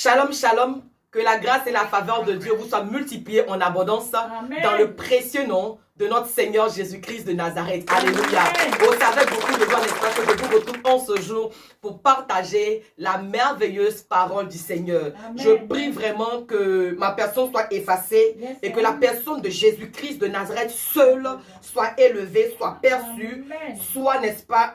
Shalom, shalom. Que la grâce et la faveur de Dieu vous soient multipliées en abondance. Amen. Dans le précieux nom de notre Seigneur Jésus-Christ de Nazareth. Alléluia. Vous savez beaucoup de gens, n'est-ce pas, que je vous retrouve en ce jour pour partager la merveilleuse parole du Seigneur. Amen. Je prie vraiment que ma personne soit effacée et que la personne de Jésus-Christ de Nazareth seule soit élevée, soit perçue, soit, n'est-ce pas,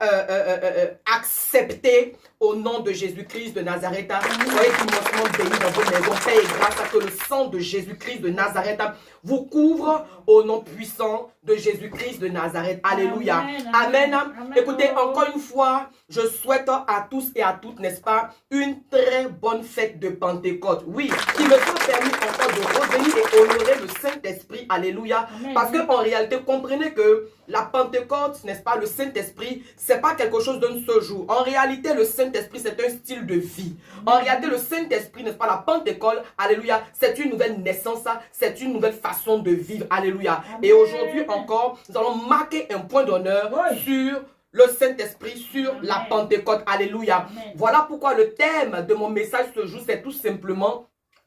acceptée au nom de Jésus-Christ de Nazareth. Soyez immensement bénis dans vos maisons. Paix et grâce à que le sang de Jésus-Christ de Nazareth vous couvre au nom puissant de Jésus-Christ de Nazareth. Alléluia. Amen. Amen. Écoutez, encore une fois, je souhaite à tous et à toutes, n'est-ce pas, une très bonne fête de Pentecôte. Oui, qui me soit permis encore de revenir et honorer le Saint-Esprit. Alléluia. Amen. Parce qu'en réalité, comprenez que la Pentecôte, n'est-ce pas, le Saint-Esprit, c'est pas quelque chose d'un seul jour. En réalité, le Saint-Esprit, c'est un style de vie. En réalité, le Saint-Esprit, n'est-ce pas, la Pentecôte, alléluia, c'est une nouvelle naissance, c'est une nouvelle façon de vivre. Alléluia. Amen. Et aujourd'hui encore, nous allons marquer un point d'honneur sur le Saint-Esprit, sur la Pentecôte. Alléluia. Amen. Voilà pourquoi le thème de mon message ce jour, c'est tout simplement,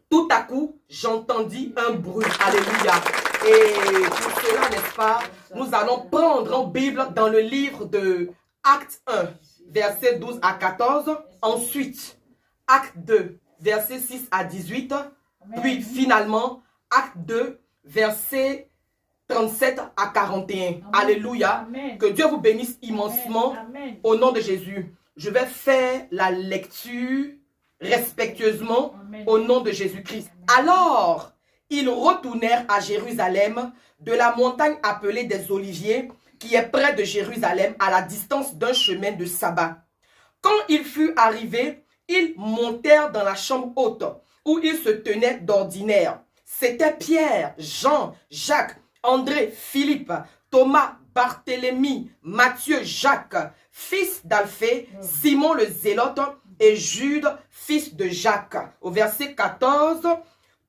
tout à coup, j'entendis un bruit. Alléluia. Et pour cela, n'est-ce pas, nous allons prendre en Bible dans le livre de Acte 1, versets 12 à 14. Ensuite, Acte 2, versets 6 à 18. Puis finalement, Acte 2, versets 37 à 41. Amen. Alléluia. Amen. Que Dieu vous bénisse immensément. Amen. Au nom de Jésus. Je vais faire la lecture respectueusement. Amen. Au nom de Jésus-Christ. Alors, ils retournèrent à Jérusalem de la montagne appelée des Oliviers, qui est près de Jérusalem, à la distance d'un chemin de sabbat. Quand il fut arrivé, ils montèrent dans la chambre haute, où ils se tenaient d'ordinaire. C'était Pierre, Jean, Jacques, André, Philippe, Thomas, Barthélemy, Matthieu, Jacques, fils d'Alphée, Simon le Zélote et Jude, fils de Jacques. Au verset 14,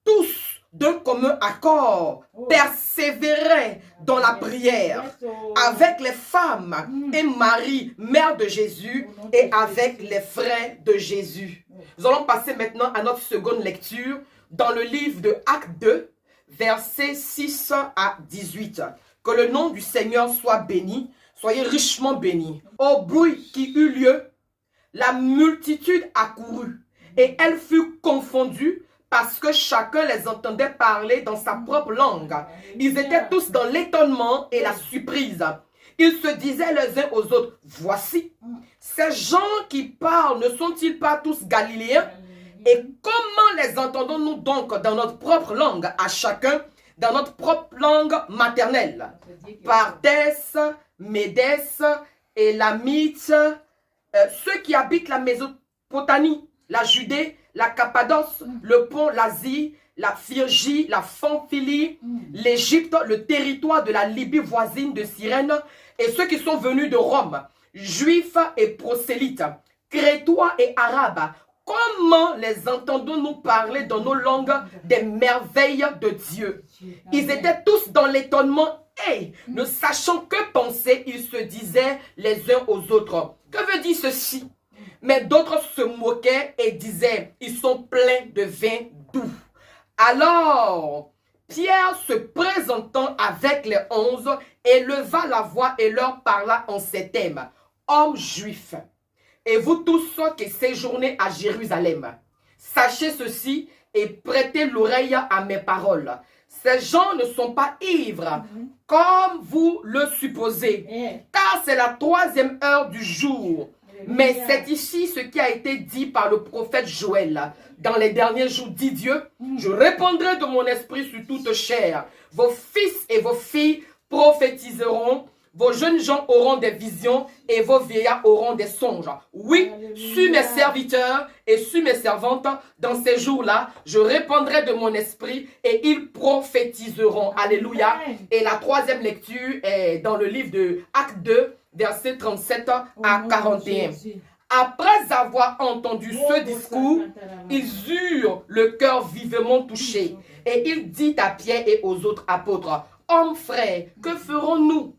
tous d'un commun accord persévéraient dans la prière avec les femmes et Marie, mère de Jésus, et avec les frères de Jésus. Nous allons passer maintenant à notre seconde lecture dans le livre de Acte 2, versets 6 à 18. Que le nom du Seigneur soit béni, soyez richement bénis. Au bruit qui eut lieu, la multitude accourut et elle fut confondue parce que chacun les entendait parler dans sa propre langue. Ils étaient tous dans l'étonnement et la surprise. Ils se disaient les uns aux autres, voici, ces gens qui parlent ne sont-ils pas tous galiléens? Et comment les entendons-nous donc dans notre propre langue, à chacun, dans notre propre langue maternelle? Parthès, Médès, Élamites, ceux qui habitent la Mésopotamie, la Judée, la Cappadoce, le Pont, l'Asie, la Phrygie, la Pamphylie, l'Égypte, le territoire de la Libye voisine de Cyrène, et ceux qui sont venus de Rome, juifs et prosélytes, crétois et arabes. Comment les entendons-nous parler dans nos langues des merveilles de Dieu? Ils étaient tous dans l'étonnement et, ne sachant que penser, ils se disaient les uns aux autres. Que veut dire ceci? Mais d'autres se moquaient et disaient, ils sont pleins de vin doux. Alors, Pierre se présentant avec les 11, éleva la voix et leur parla en ces termes. Hommes juifs, et vous tous qui séjournez à Jérusalem, sachez ceci et prêtez l'oreille à mes paroles. Ces gens ne sont pas ivres, comme vous le supposez, car c'est la 3e heure du jour. Mais c'est ici ce qui a été dit par le prophète Joël. Dans les derniers jours, dit Dieu, je répandrai de mon esprit sur toute chair. Vos fils et vos filles prophétiseront. Vos jeunes gens auront des visions et vos vieillards auront des songes. Oui, sur mes serviteurs et sur mes servantes, dans ces jours-là, je répandrai de mon esprit et ils prophétiseront. Alléluia. Et la 3e lecture est dans le livre de Acte 2, versets 37 à 41. Après avoir entendu ce discours, ils eurent le cœur vivement touché. Et il dit à Pierre et aux autres apôtres, « Hommes frères, que ferons-nous »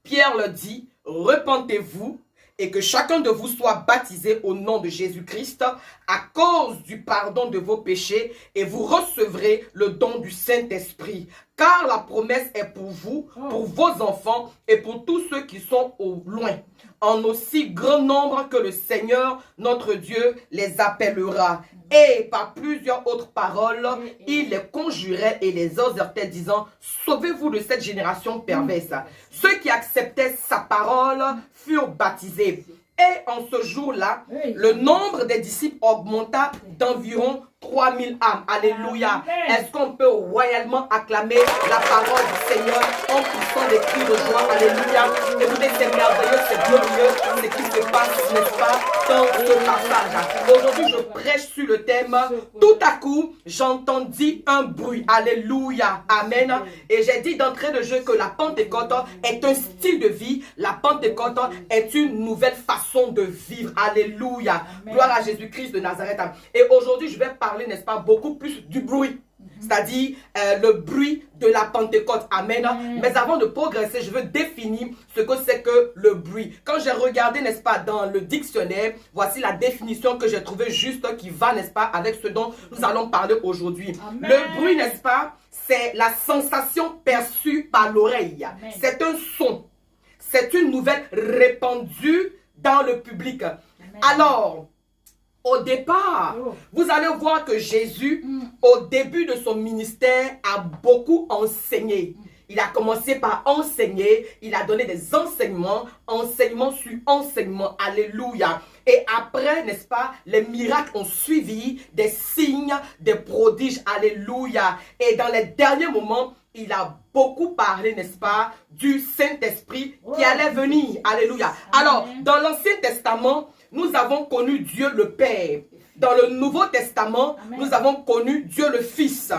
Pierre leur dit, repentez-vous et que chacun de vous soit baptisé au nom de Jésus-Christ à cause du pardon de vos péchés et vous recevrez le don du Saint-Esprit. Car la promesse est pour vous, pour vos enfants et pour tous ceux qui sont au loin, en aussi grand nombre que le Seigneur, notre Dieu, les appellera. Et par plusieurs autres paroles, il les conjurait et les exhortait, disant, sauvez-vous de cette génération perverse. Ceux qui acceptaient sa parole furent baptisés. Et en ce jour-là, le nombre des disciples augmenta d'environ 3000 âmes. Alléluia. Est-ce qu'on peut royalement acclamer la parole du Seigneur en poussant des cris de joie? Alléluia. Écoutez, c'est merveilleux, c'est glorieux ce qui se passe, n'est-ce pas, dans ce passage. Aujourd'hui, je prêche sur le thème. Tout à coup, j'entendis un bruit. Alléluia. Amen. Et j'ai dit d'entrée de jeu que la Pentecôte est un style de vie. La Pentecôte est une nouvelle façon de vivre. Alléluia. Amen. Gloire à Jésus-Christ de Nazareth. Et aujourd'hui, je vais parler, n'est-ce pas, beaucoup plus du bruit. C'est-à-dire le bruit de la Pentecôte. Amen. Mais avant de progresser, je veux définir ce que c'est que le bruit. Quand j'ai regardé, n'est-ce pas, dans le dictionnaire, voici la définition que j'ai trouvée juste qui va, n'est-ce pas, avec ce dont nous allons parler aujourd'hui. Le bruit, n'est-ce pas, c'est la sensation perçue par l'oreille. C'est un son. C'est une nouvelle répandue dans le public. Alors, au départ, vous allez voir que Jésus, au début de son ministère, a beaucoup enseigné. Il a commencé par enseigner, il a donné des enseignements, enseignement sur enseignement, alléluia. Et après, n'est-ce pas, les miracles ont suivi, des signes, des prodiges, alléluia. Et dans les derniers moments, il a beaucoup parlé, n'est-ce pas, du Saint-Esprit qui allait venir, alléluia. Alors, dans l'Ancien Testament, nous avons connu Dieu le Père. Dans le Nouveau Testament, nous avons connu Dieu le Fils.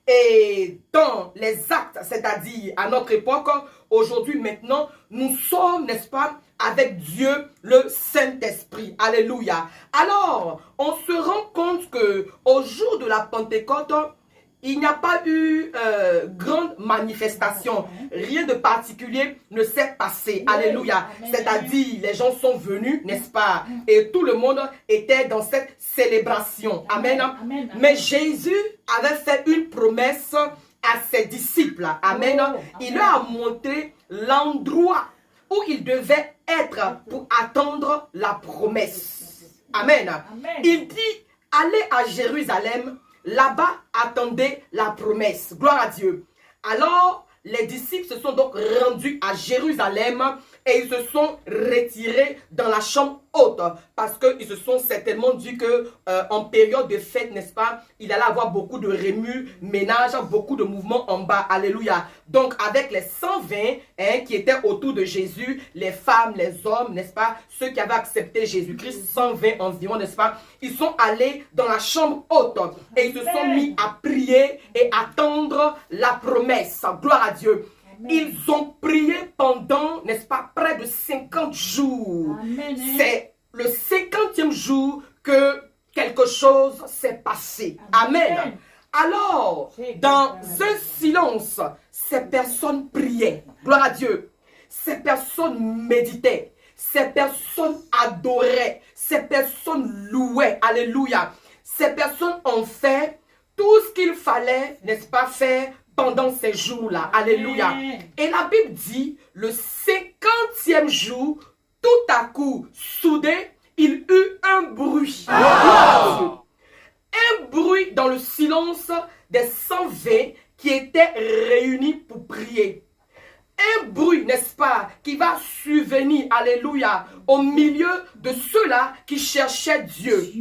Et dans les actes, c'est-à-dire à notre époque, aujourd'hui, maintenant, nous sommes, n'est-ce pas, avec Dieu le Saint-Esprit. Alléluia. Alors, on se rend compte que au jour de la Pentecôte, il n'y a pas eu grande manifestation. Rien de particulier ne s'est passé. Alléluia. C'est-à-dire, les gens sont venus, n'est-ce pas? Et tout le monde était dans cette célébration. Amen. Mais Jésus avait fait une promesse à ses disciples. Amen. Il leur a montré l'endroit où ils devaient être pour attendre la promesse. Amen. Il dit, allez à Jérusalem. Là-bas, attendez la promesse. Gloire à Dieu. Alors, les disciples se sont donc rendus à Jérusalem et ils se sont retirés dans la chambre haute parce qu'ils se sont certainement dit que en période de fête, n'est-ce pas, il allait avoir beaucoup de remue-ménage, beaucoup de mouvements en bas. Alléluia. Donc, avec les 120 qui étaient autour de Jésus, les femmes, les hommes, n'est-ce pas, ceux qui avaient accepté Jésus-Christ, 120 environ, n'est-ce pas, ils sont allés dans la chambre haute et ils se sont mis à prier et attendre la promesse. Gloire à Dieu. Ils ont prié pendant, n'est-ce pas, près de 50 jours. C'est le 50e jour que quelque chose s'est passé. Amen. Alors, dans un silence, ces personnes priaient. Gloire à Dieu. Ces personnes méditaient. Ces personnes adoraient. Ces personnes louaient. Alléluia. Ces personnes ont fait tout ce qu'il fallait, n'est-ce pas, faire pendant ces jours-là. Alléluia. Et la Bible dit, le 50e jour, tout à coup, soudain, il eut un bruit. Un bruit dans le silence des 120 qui étaient réunis pour prier. Un bruit, n'est-ce pas, qui va survenir, alléluia, au milieu de ceux-là qui cherchaient Dieu.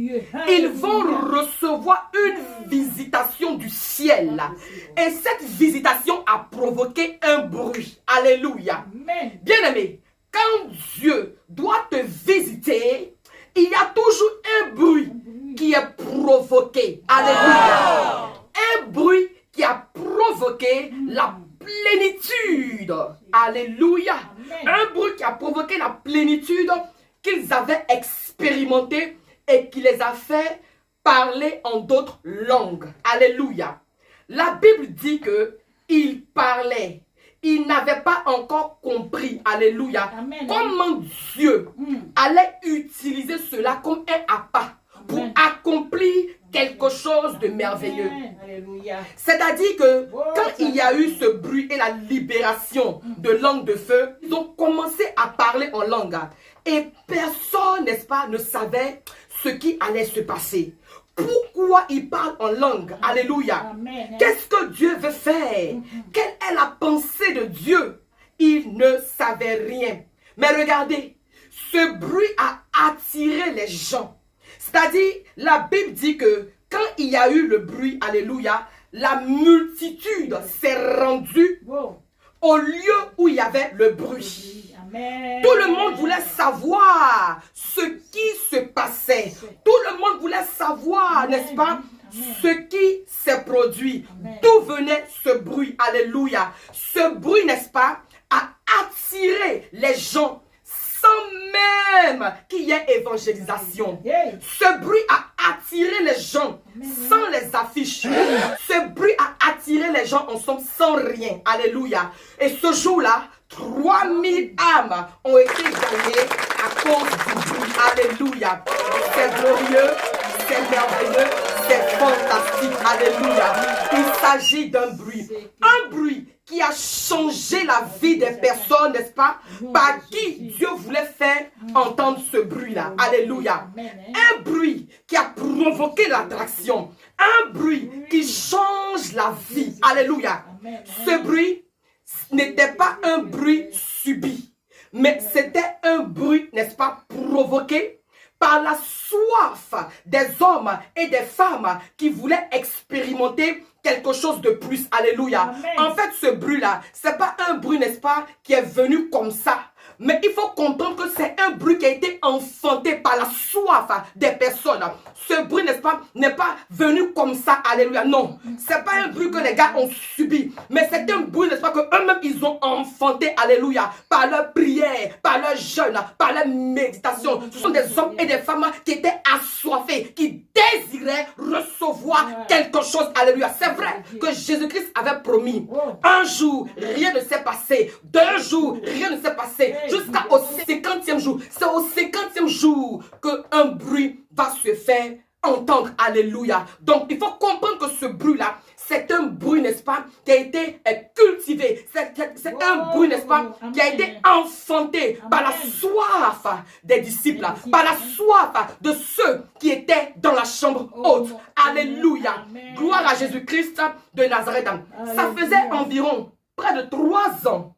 Ils vont recevoir une visitation du ciel. Et cette visitation a provoqué un bruit. Alléluia. Bien-aimé, quand Dieu doit te visiter, il y a toujours un bruit qui est provoqué. Alléluia. Un bruit qui a provoqué la plénitude. Alléluia. Un bruit qui a provoqué la plénitude qu'ils avaient expérimenté et qui les a fait parler en d'autres langues. Alléluia. La Bible dit que ils parlaient, ils n'avaient pas encore compris, alléluia, comment Dieu allait utiliser cela comme un appât pour accomplir quelque chose de merveilleux. C'est-à-dire que quand il y a eu ce bruit et la libération de langue de feu, ils ont commencé à parler en langue. Et personne, n'est-ce pas, ne savait ce qui allait se passer. Pourquoi ils parlent en langue? Alléluia. Qu'est-ce que Dieu veut faire? Quelle est la pensée de Dieu? Ils ne savaient rien. Mais regardez, ce bruit a attiré les gens. C'est-à-dire, la Bible dit que quand il y a eu le bruit, alléluia, la multitude s'est rendue au lieu où il y avait le bruit. Tout le monde voulait savoir ce qui se passait. Tout le monde voulait savoir, n'est-ce pas, ce qui s'est produit. D'où venait ce bruit, alléluia. Ce bruit, n'est-ce pas, a attiré les gens sans même qu'il y ait évangélisation. Ce bruit a attiré les gens sans les affiches. Ce bruit a attiré les gens ensemble sans rien. Alléluia. Et ce jour-là, 3000 âmes ont été gagnées à cause du bruit. Alléluia. C'est glorieux, c'est merveilleux, c'est fantastique. Alléluia. Il s'agit d'un bruit. Un bruit qui a changé la vie des personnes, n'est-ce pas, par qui Dieu voulait faire entendre ce bruit-là. Alléluia. Un bruit qui a provoqué l'attraction. Un bruit qui change la vie. Alléluia. Ce bruit n'était pas un bruit subi, mais c'était un bruit, n'est-ce pas, provoqué par la soif des hommes et des femmes qui voulaient expérimenter quelque chose de plus. Alléluia. Amen. En fait, ce bruit-là, c'est pas un bruit, n'est-ce pas, qui est venu comme ça. Mais il faut comprendre que c'est un bruit qui a été enfanté par la soif des personnes. Ce bruit, n'est-ce pas, n'est pas venu comme ça. Alléluia. Non, c'est pas un bruit que les gars ont subi. Mais c'est un bruit, n'est-ce pas, que eux-mêmes, ils ont enfanté. Alléluia. Par leur prière, par leur jeûne, par leur méditation. Ce sont des hommes et des femmes qui étaient assoiffés, qui désiraient recevoir quelque chose. Alléluia. C'est vrai que Jésus-Christ avait promis. Un jour, rien ne s'est passé. 2 jours, rien ne s'est passé. Jusqu'au 50e jour. C'est au 50e jour qu'un bruit va se faire entendre. Alléluia. Donc, il faut comprendre que ce bruit-là, c'est un bruit, n'est-ce pas, qui a été cultivé. C'est un bruit, n'est-ce pas, qui a été enfanté par la soif des disciples, par la soif de ceux qui étaient dans la chambre haute. Alléluia. Gloire à Jésus-Christ de Nazareth. Ça faisait environ près de 3 ans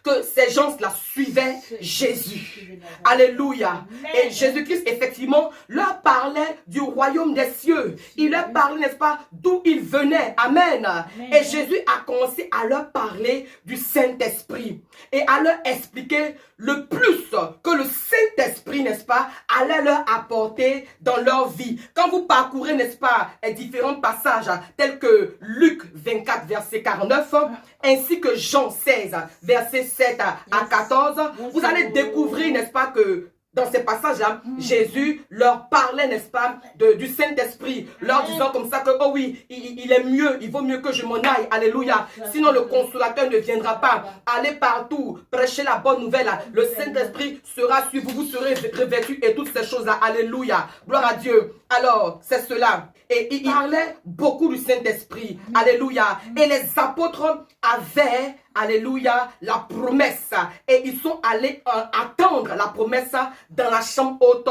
que ces gens-là suivaient Jésus. Alléluia. Et Jésus-Christ, effectivement, leur parlait du royaume des cieux. Il leur parlait, n'est-ce pas, d'où ils venaient. Amen. Et Jésus a commencé à leur parler du Saint-Esprit et à leur expliquer le plus que le Saint-Esprit, n'est-ce pas, allait leur apporter dans leur vie. Quand vous parcourez, n'est-ce pas, différents passages tels que Luc 24, verset 49, ainsi que Jean 16, verset 7 à 14, vous allez découvrir, n'est-ce pas, que dans ces passages-là, Jésus leur parlait, n'est-ce pas, du Saint-Esprit, leur disant comme ça que, oh oui, il est mieux, il vaut mieux que je m'en aille, alléluia, sinon le consolateur ne viendra pas. Allez partout, prêchez la bonne nouvelle, le Saint-Esprit sera sur vous, vous serez revêtus et toutes ces choses-là, alléluia, gloire à Dieu. Alors, c'est cela. Et il parlait beaucoup du Saint-Esprit, alléluia, et les apôtres avaient, alléluia, la promesse. Et ils sont allés attendre la promesse dans la chambre haute,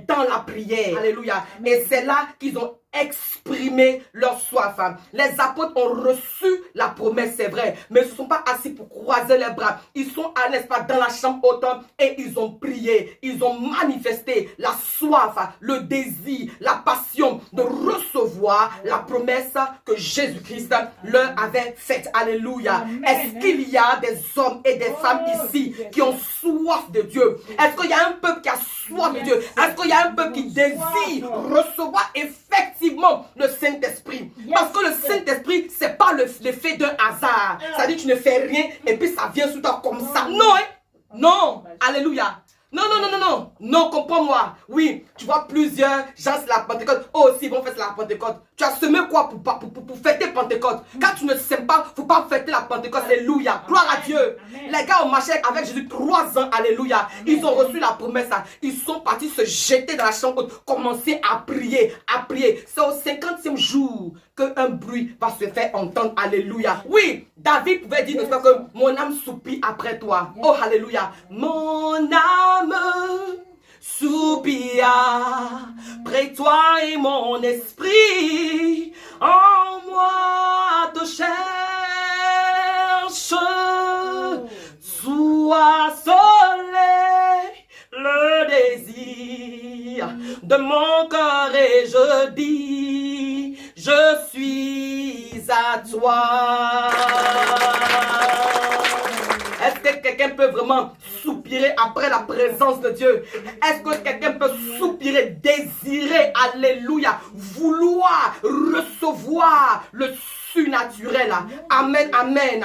dans la prière. Alléluia. Et c'est là qu'ils ont exprimé leur soif. Les apôtres ont reçu la promesse, c'est vrai, mais ils ne se sont pas assis pour croiser les bras. Ils sont allés, n'est-ce pas, dans la chambre haute et ils ont prié. Ils ont manifesté la soif, le désir, la passion de recevoir la promesse que Jésus-Christ leur avait faite. Alléluia. Est-ce qu'il y a des hommes et des femmes ici qui ont soif de Dieu? Est-ce qu'il y a un peuple qui a soif de Dieu? Est-ce qu'il y a un peuple qui désire recevoir effectivement le Saint-Esprit? Parce que le Saint-Esprit, c'est pas l'effet d'un hasard. Ça dit tu ne fais rien et puis ça vient sur toi comme ça. Non, hein? Non. Alléluia. Non, non, non, non, non. Non, comprends-moi. Oui, tu vois plusieurs gens c'est la Pentecôte. Oh, si, ils vont faire la Pentecôte. Tu as semé quoi pour fêter Pentecôte? Quand tu ne sèmes pas, il ne faut pas fêter la Pentecôte. Alléluia. Gloire à Dieu. Les gars ont marché avec Jésus 3 ans. Alléluia. Ils ont reçu la promesse. Ils sont partis se jeter dans la chambre haute. Commencer à prier, à prier. C'est au 50e jour qu'un bruit va se faire entendre. Alléluia. Oui, David pouvait dire, n'est-ce pas, que mon âme soupire après toi. Oh, alléluia. Mon âme soupire près toi et mon esprit en moi te cherche. Sois soleil le désir de mon cœur et je dis je suis à toi. Est-ce que quelqu'un peut vraiment soupirer après la présence de Dieu? Est-ce que quelqu'un peut soupirer, désirer, alléluia, vouloir recevoir le surnaturel? Amen, amen.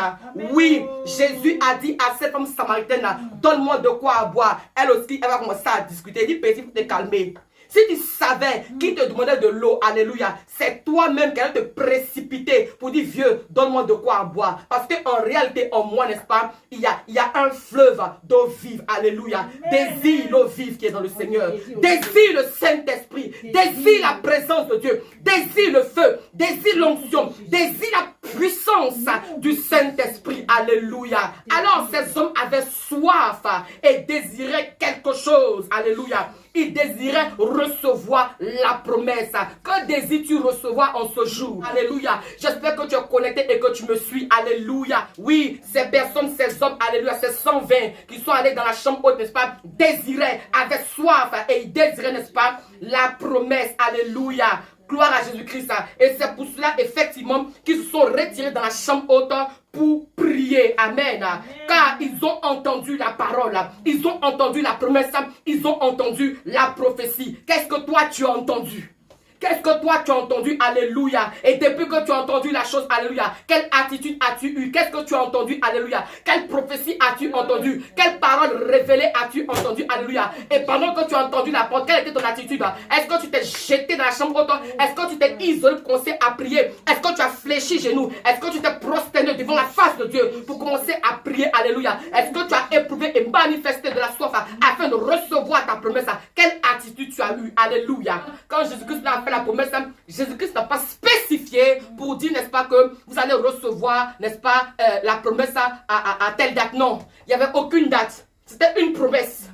Oui, Jésus a dit à cette femme samaritaine, donne-moi de quoi boire. Elle aussi, elle va commencer à discuter. Il dit, petit, il faut te calmer. Si tu savais qui te demandait de l'eau, alléluia, c'est toi-même qui allais te précipiter pour dire, vieux, donne-moi de quoi boire. Parce qu'en réalité, en moi, n'est-ce pas, il y a un fleuve d'eau vive, alléluia. Désire l'eau vive qui est dans le Seigneur. Désire le Saint-Esprit. Désire la présence de Dieu. Désire le feu. Désire l'onction. Désire la puissance du Saint-Esprit, alléluia. Alors, ces hommes avaient soif et désiraient quelque chose, alléluia. Ils désiraient recevoir la promesse. Que désires-tu recevoir en ce jour? Alléluia. J'espère que tu es connecté et que tu me suis. Alléluia. Oui, ces personnes, ces hommes, alléluia, ces 120 qui sont allés dans la chambre haute, n'est-ce pas, désiraient, avaient soif et ils désiraient, n'est-ce pas, la promesse. Alléluia. Gloire à Jésus-Christ. Et c'est pour cela, effectivement, qu'ils se sont retirés dans la chambre haute pour prier. Amen. Car ils ont entendu la parole. Ils ont entendu la promesse. Ils ont entendu la prophétie. Qu'est-ce que toi tu as entendu? Qu'est-ce que toi tu as entendu? Alléluia. Et depuis que tu as entendu la chose, alléluia, quelle attitude as-tu eu? Qu'est-ce que tu as entendu? Alléluia. Quelle prophétie as-tu entendu? Quelle parole révélée as-tu entendu? Alléluia. Et pendant que tu as entendu la parole, quelle était ton attitude? Est-ce que tu t'es jeté dans la chambre haute? Est-ce que tu t'es isolé pour commencer à prier? Est-ce que tu as fléchi genoux? Est-ce que tu t'es prosterné devant la face de Dieu pour commencer à prier? Alléluia. Est-ce que tu as éprouvé et manifesté de la soif afin de recevoir ta promesse? Quelle attitude tu as eu? Alléluia. Quand Jésus-Christ l'a fait la promesse, Jésus-Christ n'a pas spécifié pour dire, n'est-ce pas, que vous allez recevoir, n'est-ce pas, la promesse à telle date. Non, il n'y avait aucune date. C'était une promesse.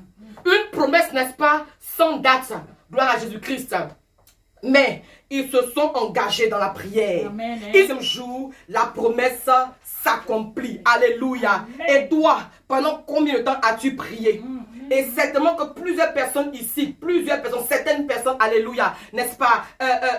Une promesse, n'est-ce pas, sans date. Gloire à Jésus-Christ. Mais ils se sont engagés dans la prière. Amen. Et ce jour, la promesse s'accomplit. Alléluia. Amen. Et toi, pendant combien de temps as-tu prié? Et certainement que plusieurs personnes ici, certaines personnes, alléluia, n'est-ce pas,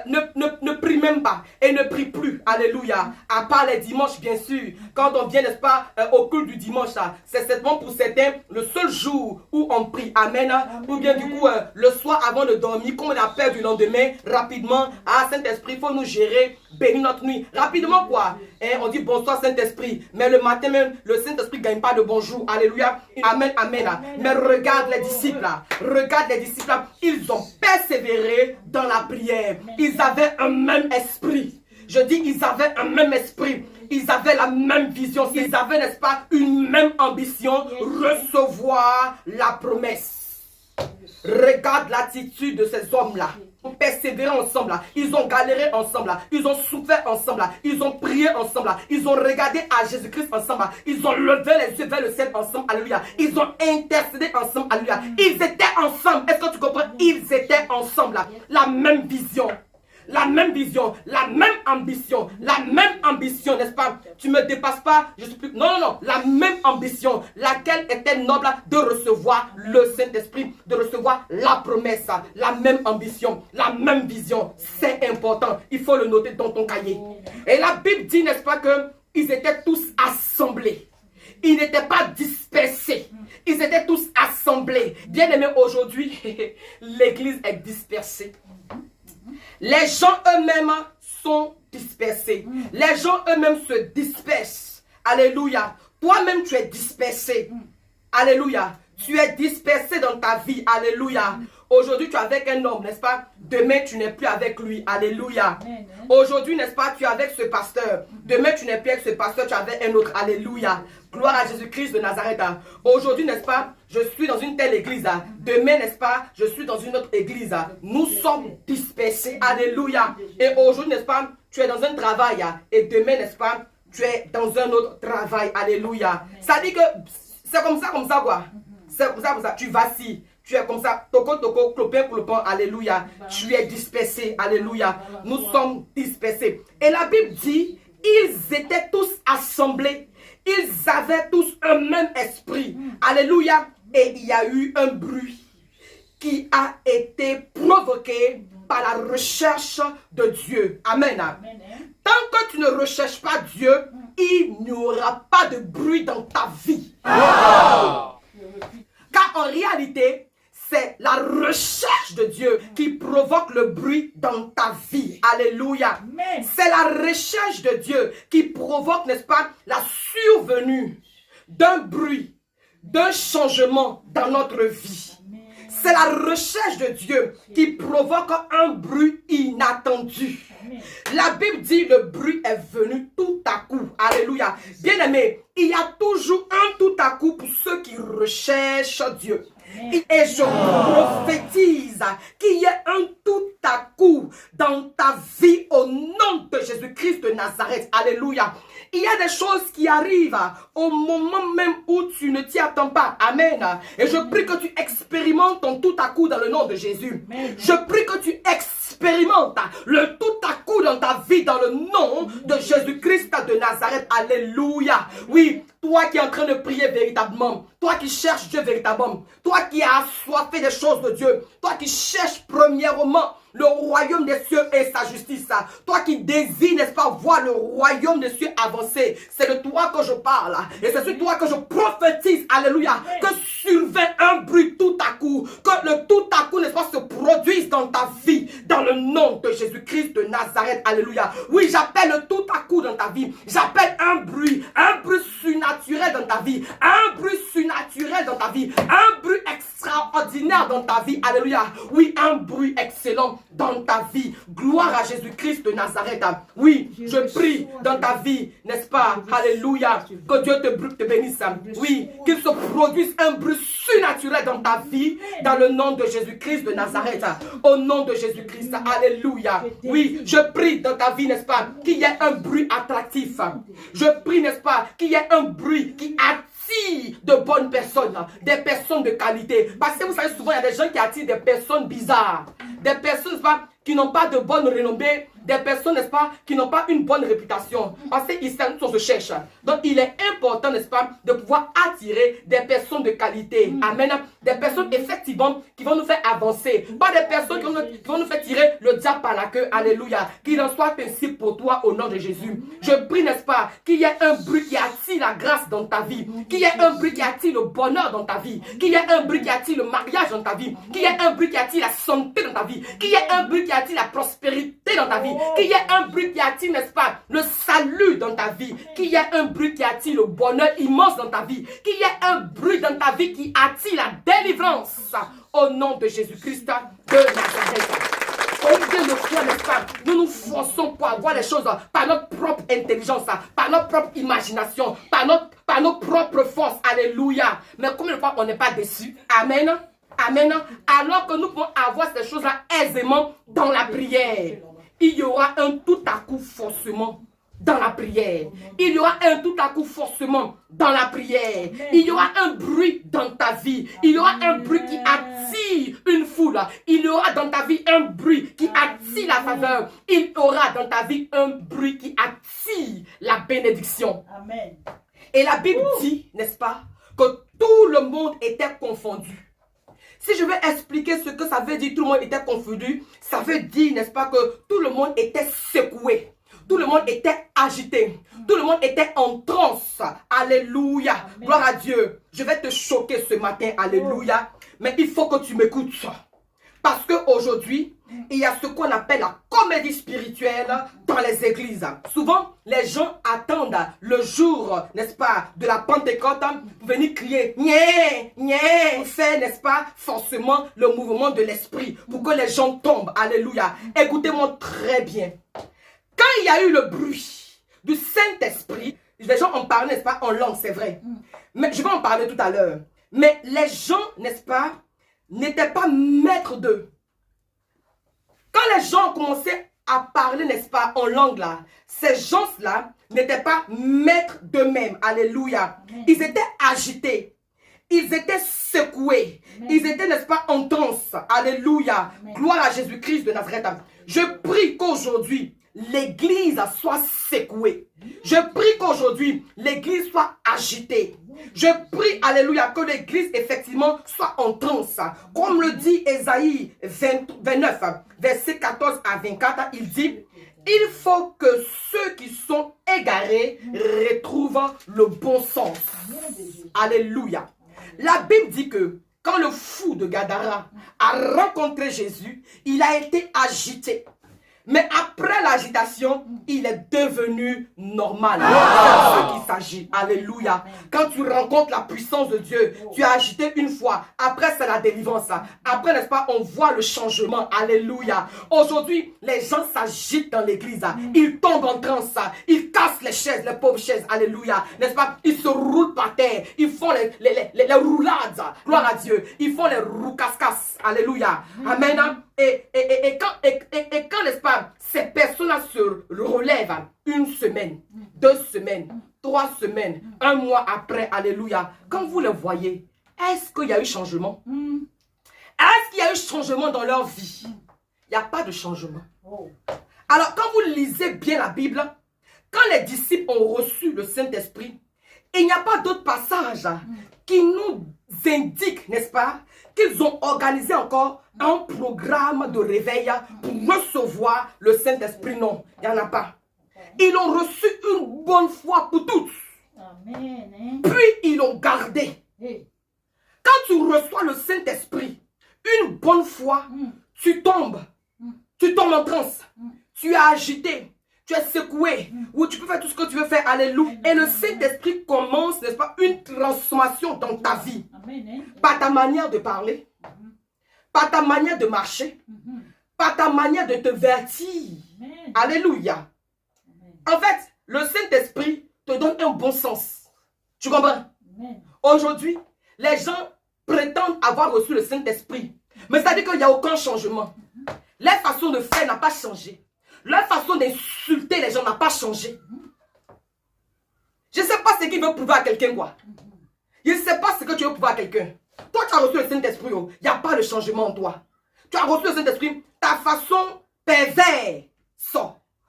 ne prient même pas et ne prient plus, alléluia, à part les dimanches, bien sûr. Quand on vient, n'est-ce pas, au culte du dimanche, c'est certainement pour certains le seul jour où on prie, amen. Ou bien du coup, le soir avant de dormir, comme on a peur du lendemain, rapidement, ah Saint-Esprit, il faut nous gérer, bénir notre nuit. Rapidement quoi, hein, on dit bonsoir Saint-Esprit, mais le matin même, le Saint-Esprit ne gagne pas de bonjour, alléluia, amen, amen. Mais regarde les disciples, ils ont persévéré dans la prière. Ils avaient un même esprit. Je dis, ils avaient un même esprit. Ils avaient la même vision. Ils avaient, n'est-ce pas, une même ambition, recevoir la promesse. Regarde l'attitude de ces hommes-là. Ils ont persévéré ensemble, ils ont galéré ensemble, ils ont souffert ensemble, ils ont prié ensemble, ils ont regardé à Jésus-Christ ensemble, ils ont levé les yeux vers le ciel ensemble, alléluia. Ils ont intercédé ensemble, alléluia. Ils étaient ensemble, est-ce que tu comprends? Ils étaient ensemble, la même vision. La même vision, la même ambition, n'est-ce pas? Tu ne me dépasses pas, je suis plus... Non, non, non, la même ambition, laquelle était noble de recevoir le Saint-Esprit, de recevoir la promesse, la même ambition, la même vision. C'est important, il faut le noter dans ton cahier. Et la Bible dit, n'est-ce pas, qu'ils étaient tous assemblés. Ils n'étaient pas dispersés. Ils étaient tous assemblés. Bien aimé, aujourd'hui, l'église est dispersée. Les gens eux-mêmes sont dispersés. Les gens eux-mêmes se dispersent. Alléluia. Toi-même, tu es dispersé. Alléluia. Tu es dispersé dans ta vie. Alléluia. Aujourd'hui, tu es avec un homme, n'est-ce pas? Demain, tu n'es plus avec lui. Alléluia. Aujourd'hui, n'est-ce pas? Tu es avec ce pasteur. Demain, tu n'es plus avec ce pasteur, tu es avec un autre. Alléluia. Gloire à Jésus-Christ de Nazareth. Aujourd'hui, n'est-ce pas? Je suis dans une telle église. Demain, n'est-ce pas? Je suis dans une autre église. Nous sommes dispersés. Alléluia. Et aujourd'hui, n'est-ce pas? Tu es dans un travail. Et demain, n'est-ce pas? Tu es dans un autre travail. Alléluia. Ça dit que c'est comme ça quoi. C'est comme ça. Tu vacilles. Tu es comme ça, toko, clopin, alléluia. Tu es dispersé, alléluia. Nous sommes dispersés. Et la Bible dit, ils étaient tous assemblés. Ils avaient tous un même esprit. Alléluia. Et il y a eu un bruit qui a été provoqué par la recherche de Dieu. Amen. Tant que tu ne recherches pas Dieu, il n'y aura pas de bruit dans ta vie. Car en réalité, c'est la recherche de Dieu qui provoque le bruit dans ta vie. Alléluia. C'est la recherche de Dieu qui provoque, n'est-ce pas, la survenue d'un bruit, d'un changement dans notre vie. C'est la recherche de Dieu qui provoque un bruit inattendu. La Bible dit le bruit est venu tout à coup. Alléluia. Bien-aimé, il y a toujours un tout à coup pour ceux qui recherchent Dieu. Et je prophétise qu'il y ait un tout à coup dans ta vie au nom de Jésus-Christ de Nazareth. Alléluia. Il y a des choses qui arrivent au moment même où tu ne t'y attends pas. Amen. Et je prie que tu expérimentes ton tout à coup dans le nom de Jésus. Je prie que tu expérimentes le tout à coup dans ta vie dans le nom de Jésus-Christ de Nazareth. Alléluia. Oui, toi qui es en train de prier véritablement, toi qui cherches Dieu véritablement, toi qui as assoiffé des choses de Dieu, toi qui cherches premièrement le royaume des cieux et sa justice. Toi qui désires, n'est-ce pas, voir le royaume des cieux avancer. C'est de toi que je parle. Et c'est sur toi que je prophétise, alléluia, que survient un bruit tout à coup. Que le tout à coup, n'est-ce pas, se produise dans ta vie. Dans le nom de Jésus-Christ de Nazareth, alléluia. Oui, j'appelle le tout à coup dans ta vie. J'appelle un bruit surnaturel dans ta vie. Un bruit surnaturel dans ta vie. Un bruit extraordinaire dans ta vie, alléluia. Oui, un bruit excellent dans ta vie. Gloire à Jésus-Christ de Nazareth. Oui, je prie dans ta vie, n'est-ce pas? Alléluia. Que Dieu te bénisse. Oui, qu'il se produise un bruit surnaturel dans ta vie, dans le nom de Jésus-Christ de Nazareth. Au nom de Jésus-Christ. Alléluia. Oui, je prie dans ta vie, n'est-ce pas, qu'il y ait un bruit attractif. Je prie, n'est-ce pas, qu'il y ait un bruit qui attire de bonnes personnes, des personnes de qualité. Parce que vous savez, souvent, il y a des gens qui attirent des personnes bizarres. Des personnes, n'est-ce pas, qui n'ont pas de bonne renommée, des personnes, n'est-ce pas, qui n'ont pas une bonne réputation. Parce qu'ils se cherchent. Donc, il est important, n'est-ce pas, de pouvoir attirer des personnes de qualité. Amen. Des personnes, effectivement, qui vont nous faire avancer. Pas des personnes qui vont nous faire tirer le diable par la queue. Alléluia. Qu'il en soit ainsi pour toi au nom de Jésus. Je prie, n'est-ce pas, qu'il y ait un bruit qui attire la grâce dans ta vie. Qu'il y ait un bruit qui attire le bonheur dans ta vie. Qu'il y ait un bruit qui attire le mariage dans ta vie. Qu'il y ait un bruit qui attire la santé dans ta vie. Qu'il y ait un bruit qui attire la prospérité dans ta vie. Qu'il y ait un bruit qui attire, n'est-ce pas, le salut dans ta vie. Qu'il y ait un bruit qui attire le bonheur immense dans ta vie. Qu'il y ait un bruit dans ta vie qui attire la délivrance. Au nom de Jésus-Christ de Nazareth. Combien de fois, n'est-ce pas, nous nous forçons pour avoir les choses par notre propre intelligence, par notre propre imagination, par nos propres forces. Alléluia. Mais combien de fois on n'est pas déçu? Amen. Amen. Alors que nous pouvons avoir ces choses-là aisément dans la prière. Il y aura un tout à coup forcément dans la prière. Il y aura un tout à coup forcément dans la prière. Il y aura un bruit dans ta vie. Il y aura un bruit qui attire une foule. Il y aura dans ta vie un bruit qui attire la faveur. Il y aura dans ta vie un bruit qui attire la bénédiction. Amen. Et la Bible dit, n'est-ce pas, que tout le monde était confondu. Si je veux expliquer ce que ça veut dire, tout le monde était confondu, ça veut dire, n'est-ce pas, que tout le monde était secoué. Tout le monde était agité. Tout le monde était en transe. Alléluia. Amen. Gloire à Dieu. Je vais te choquer ce matin. Alléluia. Mais il faut que tu m'écoutes. Parce qu'aujourd'hui, il y a ce qu'on appelle la comédie spirituelle dans les églises. Souvent, les gens attendent le jour, n'est-ce pas, de la Pentecôte pour venir crier, nyeh, nyeh, faire, n'est-ce pas, forcément le mouvement de l'esprit pour que les gens tombent. Alléluia. Écoutez-moi très bien. Quand il y a eu le bruit du Saint-Esprit, les gens en parlaient, n'est-ce pas, en langue, c'est vrai. Mais je vais en parler tout à l'heure. Mais les gens, n'est-ce pas, n'étaient pas maîtres d'eux. Quand les gens commençaient à parler, n'est-ce pas, en langue là, ces gens-là n'étaient pas maîtres d'eux-mêmes. Alléluia. Ils étaient agités. Ils étaient secoués. Ils étaient, n'est-ce pas, en transe. Alléluia. Gloire à Jésus-Christ de Nazareth. Je prie qu'aujourd'hui, l'église soit secouée. Je prie qu'aujourd'hui, l'église soit agitée. Je prie, alléluia, que l'église, effectivement, soit en transe. Comme le dit Ésaïe 29, verset 14 à 24, il dit, il faut que ceux qui sont égarés retrouvent le bon sens. Alléluia. La Bible dit que quand le fou de Gadara a rencontré Jésus, il a été agité. Mais après l'agitation, il est devenu normal. C'est de ce qu'il s'agit. Alléluia. Quand tu rencontres la puissance de Dieu, tu es agité une fois. Après, c'est la délivrance. Après, n'est-ce pas, on voit le changement. Alléluia. Aujourd'hui, les gens s'agitent dans l'église. Ils tombent en transe. Ils cassent les chaises, les pauvres chaises. Alléluia. N'est-ce pas? Ils se roulent par terre. Ils font les roulades. Gloire à Dieu. Ils font les roucascas. Alléluia. Amen. Et quand, n'est-ce pas, ces personnes-là se relèvent une semaine, 2 semaines, 3 semaines, 1 mois après, alléluia, quand vous les voyez, est-ce qu'il y a eu changement? Est-ce qu'il y a eu changement dans leur vie? Il n'y a pas de changement. Alors, quand vous lisez bien la Bible, quand les disciples ont reçu le Saint-Esprit, il n'y a pas d'autre passage qui nous indique, n'est-ce pas, qu'ils ont organisé encore un programme de réveil pour recevoir le Saint-Esprit. Non, il n'y en a pas. Ils l'ont reçu une bonne fois pour toutes. Amen. Puis ils l'ont gardé. Quand tu reçois le Saint-Esprit une bonne fois, tu tombes en transe, tu es agité, tu es secoué, ou tu peux faire tout ce que tu veux faire, alléluia. Et le Saint-Esprit commence, n'est-ce pas, une transformation dans ta vie. Par ta manière de parler, par ta manière de marcher, par ta manière de te vertir. Alléluia. En fait, le Saint-Esprit te donne un bon sens. Tu comprends? Aujourd'hui, les gens prétendent avoir reçu le Saint-Esprit. Mais ça veut dire qu'il n'y a aucun changement. Leur façon de faire n'a pas changé. Leur façon d'insulter les gens n'a pas changé. Je ne sais pas ce qu'il veut prouver à quelqu'un, quoi. Je ne sais pas ce que tu veux prouver à quelqu'un. Toi, tu as reçu le Saint-Esprit, il n'y a pas de changement en toi. Tu as reçu le Saint-Esprit, ta façon perverse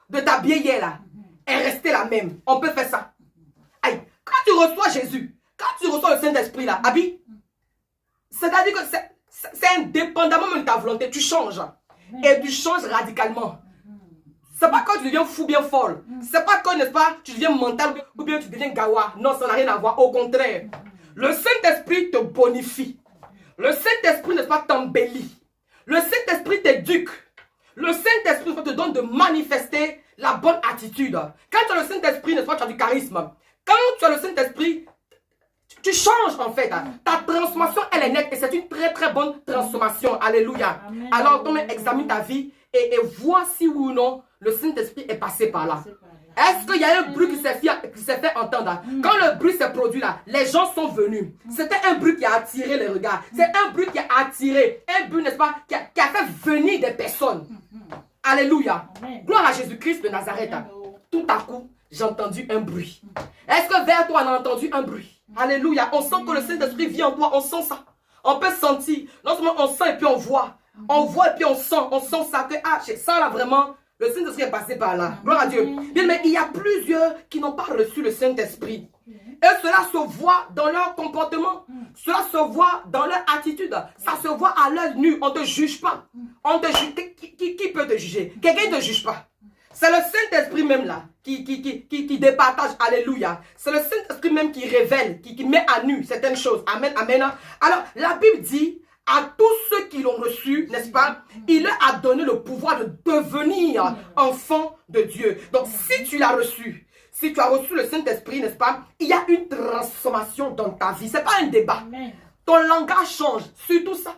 de t'habiller là est restée la même. On peut faire ça. Aïe, quand tu reçois Jésus, quand tu reçois le Saint-Esprit là, Abi, c'est-à-dire que c'est indépendamment de ta volonté, tu changes. Et tu changes radicalement. C'est pas quand tu deviens fou bien folle. C'est pas quand, n'est-ce pas, tu deviens mental ou bien tu deviens gawa. Non, ça n'a rien à voir. Au contraire. Le Saint-Esprit te bonifie. Le Saint-Esprit, n'est-ce pas, t'embellit. Le Saint-Esprit t'éduque. Le Saint-Esprit te donne de manifester la bonne attitude. Quand tu as le Saint-Esprit, n'est-ce pas, tu as du charisme. Quand tu as le Saint-Esprit, tu changes en fait. Ta transformation, elle est nette et c'est une très très bonne transformation. Alléluia. Amen. Alors, donc, examine ta vie et vois si oui ou non le Saint-Esprit est passé par là. Est-ce qu'il y a un bruit qui s'est fait entendre? Quand le bruit s'est produit là, les gens sont venus. C'était un bruit qui a attiré les regards. C'est un bruit qui a attiré, un bruit, n'est-ce pas, qui a fait venir des personnes. Alléluia. Gloire à Jésus-Christ de Nazareth. Tout à coup, j'ai entendu un bruit. Est-ce que vers toi, on a entendu un bruit? Alléluia. On sent que le Saint-Esprit vit en toi. On sent ça. On peut sentir. Non seulement on sent et puis on voit. On voit et puis on sent. On sent ça. Que, ah, ça là vraiment, le Saint-Esprit est passé par là. Gloire à Dieu. Bien, mais il y a plusieurs qui n'ont pas reçu le Saint-Esprit. Et cela se voit dans leur comportement. Cela se voit dans leur attitude. Ça se voit à l'œil nu. On ne te juge pas. On te juge. Qui peut te juger? Quelqu'un ne te juge pas. C'est le Saint-Esprit même là qui départage. Alléluia. C'est le Saint-Esprit même qui révèle, qui met à nu certaines choses. Amen, amen. Alors, la Bible dit à tous ceux qui l'ont reçu, n'est-ce pas, il leur a donné le pouvoir de devenir enfants de Dieu. Donc, si tu l'as reçu, si tu as reçu le Saint-Esprit, n'est-ce pas, il y a une transformation dans ta vie. Ce n'est pas un débat. Ton langage change, surtout ça.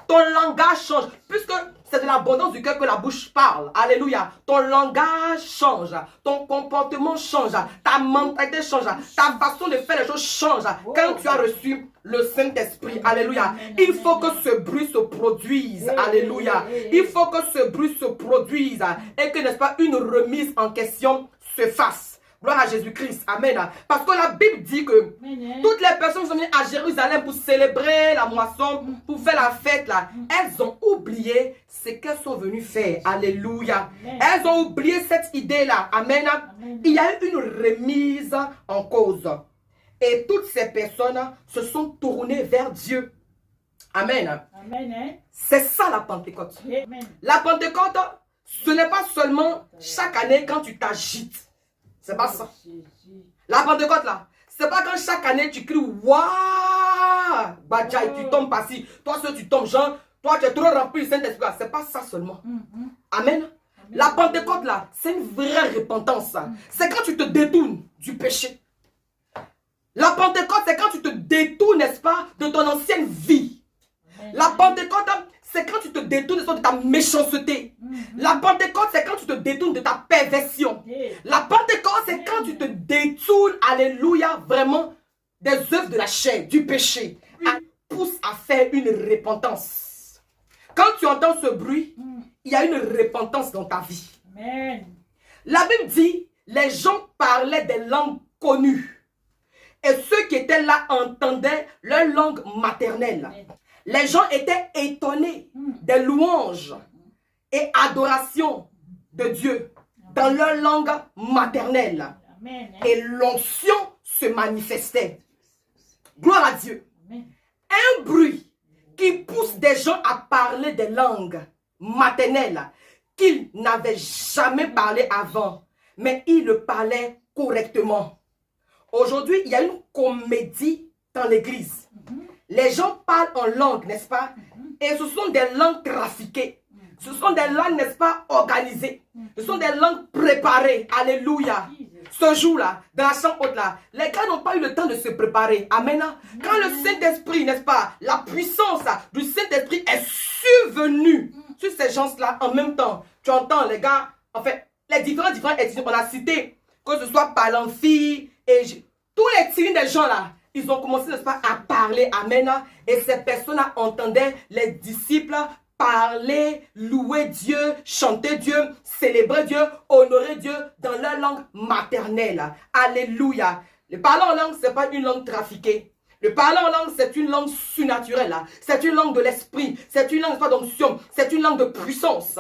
Ton langage change, puisque c'est de l'abondance du cœur que la bouche parle. Alléluia. Ton langage change, ton comportement change, ta mentalité change, ta façon de faire les choses change. Quand tu as reçu le Saint-Esprit, alléluia, il faut que ce bruit se produise. Alléluia. Il faut que ce bruit se produise et que, n'est-ce pas, une remise en question se fasse. Gloire à Jésus-Christ. Amen. Parce que la Bible dit que toutes les personnes qui sont venues à Jérusalem pour célébrer la moisson, pour faire la fête, là, elles ont oublié ce qu'elles sont venues faire. Alléluia. Elles ont oublié cette idée-là. Amen. Il y a eu une remise en cause. Et toutes ces personnes se sont tournées vers Dieu. Amen. C'est ça la Pentecôte. La Pentecôte, ce n'est pas seulement chaque année quand tu t'agites. C'est pas ça. La Pentecôte là, c'est pas quand chaque année tu cries waouh, Badjaï, tu tombes par-ci, toi tu tombes, Jean, toi tu es trop rempli du Saint-Esprit. C'est pas ça seulement. Amen. La Pentecôte là, c'est une vraie repentance. C'est quand tu te détournes du péché. La Pentecôte, c'est quand tu te détournes, n'est-ce pas, de ton ancienne vie. La Pentecôte, c'est quand tu te détournes de ta méchanceté. La Pentecôte, c'est quand tu te détournes de ta perversion. La Pentecôte, c'est quand tu te détournes, alléluia, vraiment, des œuvres de la chair, du péché. Elle pousse à faire une repentance. Quand tu entends ce bruit, il y a une repentance dans ta vie. La Bible dit, les gens parlaient des langues connues. Et ceux qui étaient là entendaient leur langue maternelle. Les gens étaient étonnés des louanges et adorations de Dieu dans leur langue maternelle. Et l'onction se manifestait. Gloire à Dieu. Un bruit qui pousse des gens à parler des langues maternelles qu'ils n'avaient jamais parlé avant, mais ils le parlaient correctement. Aujourd'hui, il y a une comédie dans l'église. Les gens parlent en langue, n'est-ce pas? Et ce sont des langues trafiquées. Ce sont des langues, n'est-ce pas, organisées. Ce sont des langues préparées. Alléluia. Ce jour-là, dans la chambre haute là, les gars n'ont pas eu le temps de se préparer. Amen. Quand le Saint-Esprit, n'est-ce pas, la puissance du Saint-Esprit est survenue sur ces gens-là en même temps. Tu entends les gars, en fait, les différents étudiants qu'on a cités, que ce soit Palanfi et tous les tirines des gens là, ils ont commencé, n'est-ce pas, à parler. Amen. Et ces personnes-là entendaient les disciples parler, louer Dieu, chanter Dieu, célébrer Dieu, honorer Dieu dans leur langue maternelle. Alléluia. Le parler en langue, ce n'est pas une langue trafiquée. Le parler en langue, c'est une langue surnaturelle. C'est une langue de l'esprit. C'est une langue, pas d'onction. C'est une langue de puissance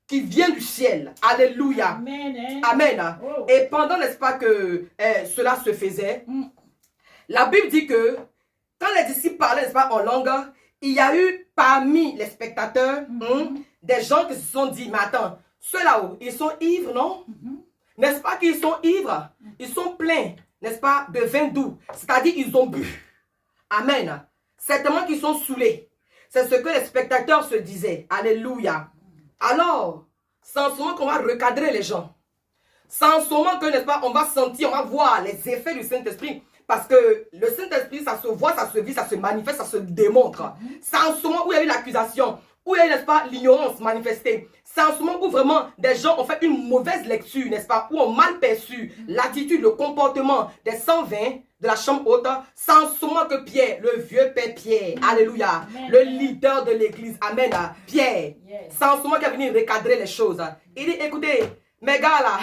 qui vient du ciel. Alléluia. Amen. Amen. Oh. Et pendant, n'est-ce pas, que cela se faisait, la Bible dit que quand les disciples parlaient, n'est-ce pas, en langue, il y a eu parmi les spectateurs des gens qui se sont dit, mais attends, ceux là-haut, ils sont ivres, non? N'est-ce pas qu'ils sont ivres? Ils sont pleins, n'est-ce pas, de vin doux. C'est-à-dire, ils ont bu. Amen. Certainement qu'ils sont saoulés. C'est ce que les spectateurs se disaient. Alléluia. Alors, c'est en ce moment qu'on va recadrer les gens. C'est en ce moment que, n'est-ce pas, on va sentir, on va voir les effets du Saint-Esprit. Parce que le Saint-Esprit, ça se voit, ça se vit, ça se manifeste, ça se démontre. C'est en ce moment où il y a eu l'accusation, où il y a eu, n'est-ce pas, l'ignorance manifestée. C'est en ce moment où vraiment des gens ont fait une mauvaise lecture, n'est-ce pas, ou ont mal perçu l'attitude, le comportement des 120 de la chambre haute. C'est en ce moment que Pierre, le vieux père Pierre, alléluia, le leader de l'église, amen, Pierre, c'est en ce moment qu'il est venu recadrer les choses. Il dit, écoutez, mes gars là,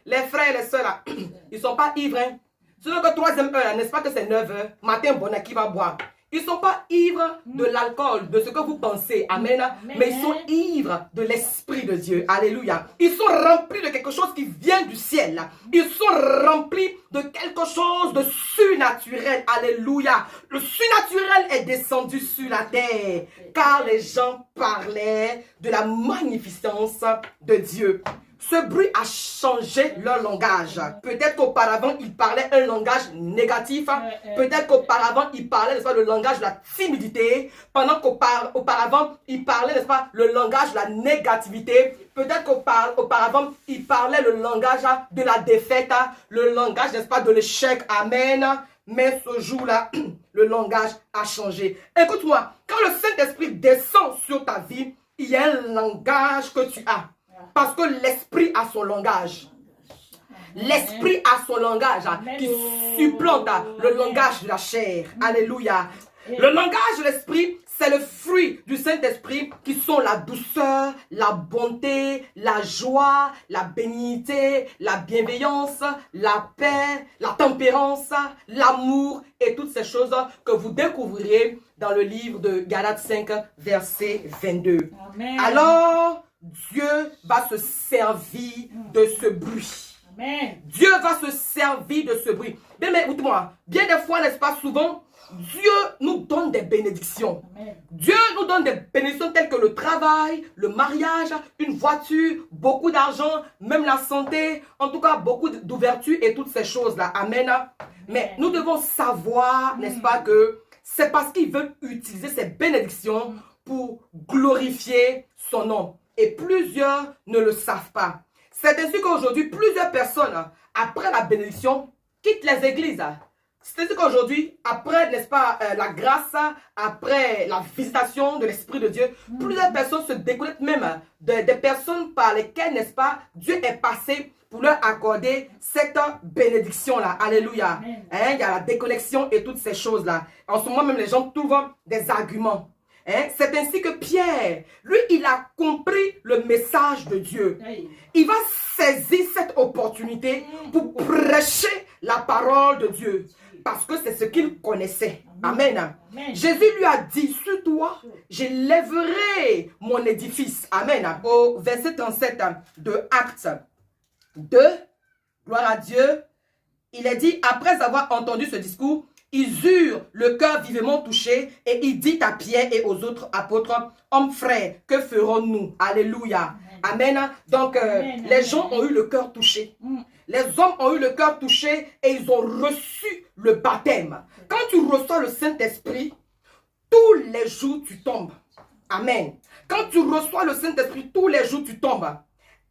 les frères et les soeurs là, ils ne sont pas ivres, hein. Sinon que troisième heure, n'est-ce pas que c'est 9 heures, matin bonheur qui va boire. Ils ne sont pas ivres de l'alcool, de ce que vous pensez, amen, mais ils sont ivres de l'Esprit de Dieu, alléluia. Ils sont remplis de quelque chose qui vient du ciel. Ils sont remplis de quelque chose de surnaturel, alléluia. Le surnaturel est descendu sur la terre, car les gens parlaient de la magnificence de Dieu. Ce bruit a changé leur langage. Peut-être qu'auparavant, ils parlaient un langage négatif. Peut-être qu'auparavant, ils parlaient, n'est-ce pas, le langage de la timidité. Pendant qu'auparavant, ils parlaient, n'est-ce pas, le langage de la négativité. Peut-être qu'auparavant, ils parlaient le langage de la défaite. Le langage, n'est-ce pas, de l'échec. Amen. Mais ce jour-là, le langage a changé. Écoute-moi, quand le Saint-Esprit descend sur ta vie, il y a un langage que tu as. Parce que l'esprit a son langage. L'esprit a son langage qui supplante le langage de la chair. Alléluia. Le langage de l'esprit, c'est le fruit du Saint-Esprit qui sont la douceur, la bonté, la joie, la bénignité, la bienveillance, la paix, la tempérance, l'amour et toutes ces choses que vous découvrirez dans le livre de Galates 5, verset 22. Amen. Alors, Dieu va se servir de ce bruit. Amen. Dieu va se servir de ce bruit. Bien, mais écoute-moi, bien des fois, n'est-ce pas, souvent, Dieu nous donne des bénédictions. Amen. Dieu nous donne des bénédictions telles que le travail, le mariage, une voiture, beaucoup d'argent, même la santé, en tout cas beaucoup d'ouverture et toutes ces choses-là. Amen. Mais nous devons savoir, n'est-ce pas, que c'est parce qu'il veut utiliser ces bénédictions pour glorifier son nom. Et plusieurs ne le savent pas. C'est ainsi qu'aujourd'hui, plusieurs personnes, après la bénédiction, quittent les églises. C'est ainsi qu'aujourd'hui, après, n'est-ce pas, la grâce, après la visitation de l'Esprit de Dieu, plusieurs personnes se déconnectent même des personnes par lesquelles, n'est-ce pas, Dieu est passé pour leur accorder cette bénédiction-là. Alléluia. Hein, il y a la déconnexion et toutes ces choses-là. En ce moment, même les gens trouvent des arguments. Hein? C'est ainsi que Pierre, lui, il a compris le message de Dieu. Il va saisir cette opportunité pour prêcher la parole de Dieu. Parce que c'est ce qu'il connaissait. Amen. Amen. Jésus lui a dit, sur toi, j'élèverai mon édifice. Amen. Au verset 37 de Actes 2, gloire à Dieu, il est dit, après avoir entendu ce discours, ils eurent le cœur vivement touché et il dit à Pierre et aux autres apôtres, hommes frères, que ferons-nous? Alléluia. Amen. Amen. Donc, les gens ont eu le cœur touché. Les hommes ont eu le cœur touché et ils ont reçu le baptême. Quand tu reçois le Saint-Esprit, tous les jours tu tombes. Amen. Quand tu reçois le Saint-Esprit, tous les jours tu tombes.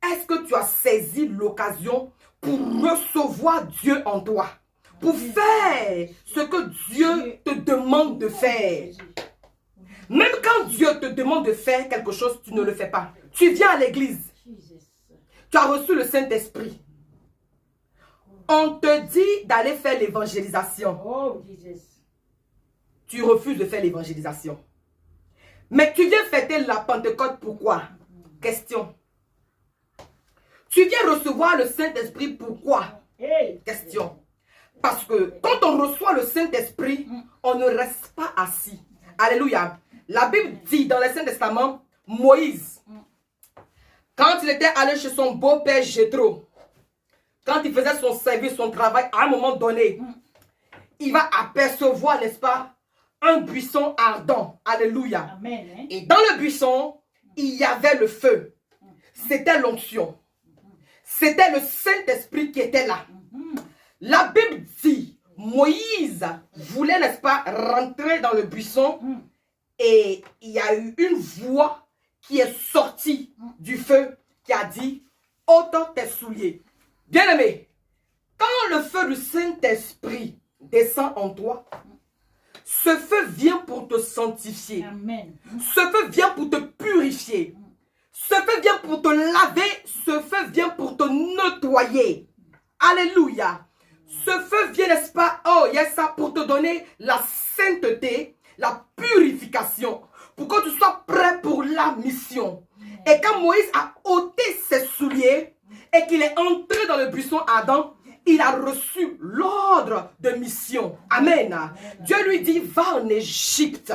Est-ce que tu as saisi l'occasion pour recevoir Dieu en toi? Pour faire ce que Dieu te demande de faire. Même quand Dieu te demande de faire quelque chose, tu ne le fais pas. Tu viens à l'église. Tu as reçu le Saint-Esprit. On te dit d'aller faire l'évangélisation. Tu refuses de faire l'évangélisation. Mais tu viens fêter la Pentecôte, pourquoi? Question. Tu viens recevoir le Saint-Esprit, pourquoi? Question. Parce que quand on reçoit le Saint-Esprit, on ne reste pas assis. Alléluia. La Bible dit dans le Saint-Testament, Moïse, quand il était allé chez son beau-père Jéthro, quand il faisait son service, son travail, à un moment donné, il va apercevoir, n'est-ce pas, un buisson ardent. Alléluia. Amen. Et dans le buisson, il y avait le feu. C'était l'onction. C'était le Saint-Esprit qui était là. La Bible dit, Moïse voulait, n'est-ce pas, rentrer dans le buisson et il y a eu une voix qui est sortie du feu qui a dit, ôte tes souliers. Bien-aimé, quand le feu du Saint-Esprit descend en toi, ce feu vient pour te sanctifier. Amen. Ce feu vient pour te purifier. Ce feu vient pour te laver. Ce feu vient pour te nettoyer. Alléluia. Ce feu vient, n'est-ce pas, oh, yes, ça, pour te donner la sainteté, la purification, pour que tu sois prêt pour la mission. Et quand Moïse a ôté ses souliers et qu'il est entré dans le buisson ardent, il a reçu l'ordre de mission. Amen. Dieu lui dit, va en Égypte.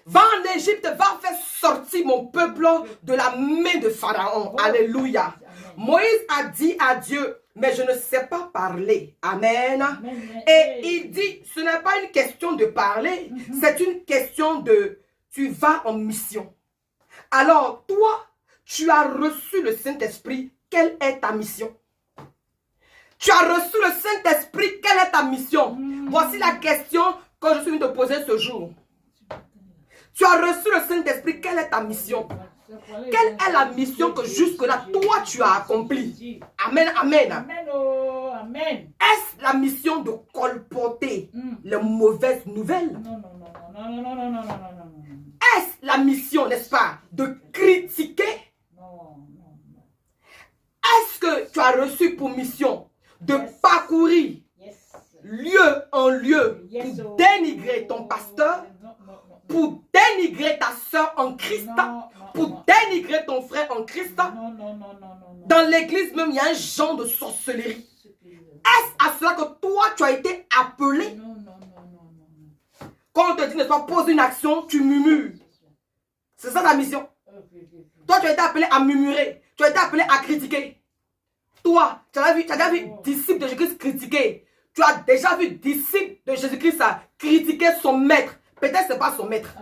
Va en Égypte, va faire sortir mon peuple de la main de Pharaon. Alléluia. Moïse a dit à Dieu, mais je ne sais pas parler. Amen. Et il dit, ce n'est pas une question de parler, c'est une question de, tu vas en mission. Alors, toi, tu as reçu le Saint-Esprit quelle est ta mission? Tu as reçu le Saint-Esprit, quelle est ta mission? Voici la question que je suis venu te poser ce jour. Tu as reçu le Saint-Esprit, quelle est ta mission? Quelle est la mission que jusque-là, toi, tu as accomplie? Amen, amen. Amen, oh, amen. Est-ce la mission de colporter les mauvaises nouvelles? Non, non, non, non, non, non, non, non, non, non. Est-ce la mission, n'est-ce pas, de critiquer? Non, non, non. Est-ce que tu as reçu pour mission de parcourir lieu en lieu pour dénigrer ton pasteur, pour dénigrer ta soeur en Christ, pour dénigrer ton frère en Christ? Dans l'église même, il y a un genre de sorcellerie. Est-ce à cela que toi, tu as été appelé? Quand on te dit, n'est-ce pas, pose une action, tu murmures. C'est ça ta mission. Toi, tu as été appelé à murmurer. Tu as été appelé à critiquer. Toi, tu as déjà vu disciple de Jésus-Christ critiquer. Tu as déjà vu disciple de Jésus-Christ critiquer son maître. Peut-être ce n'est pas son maître.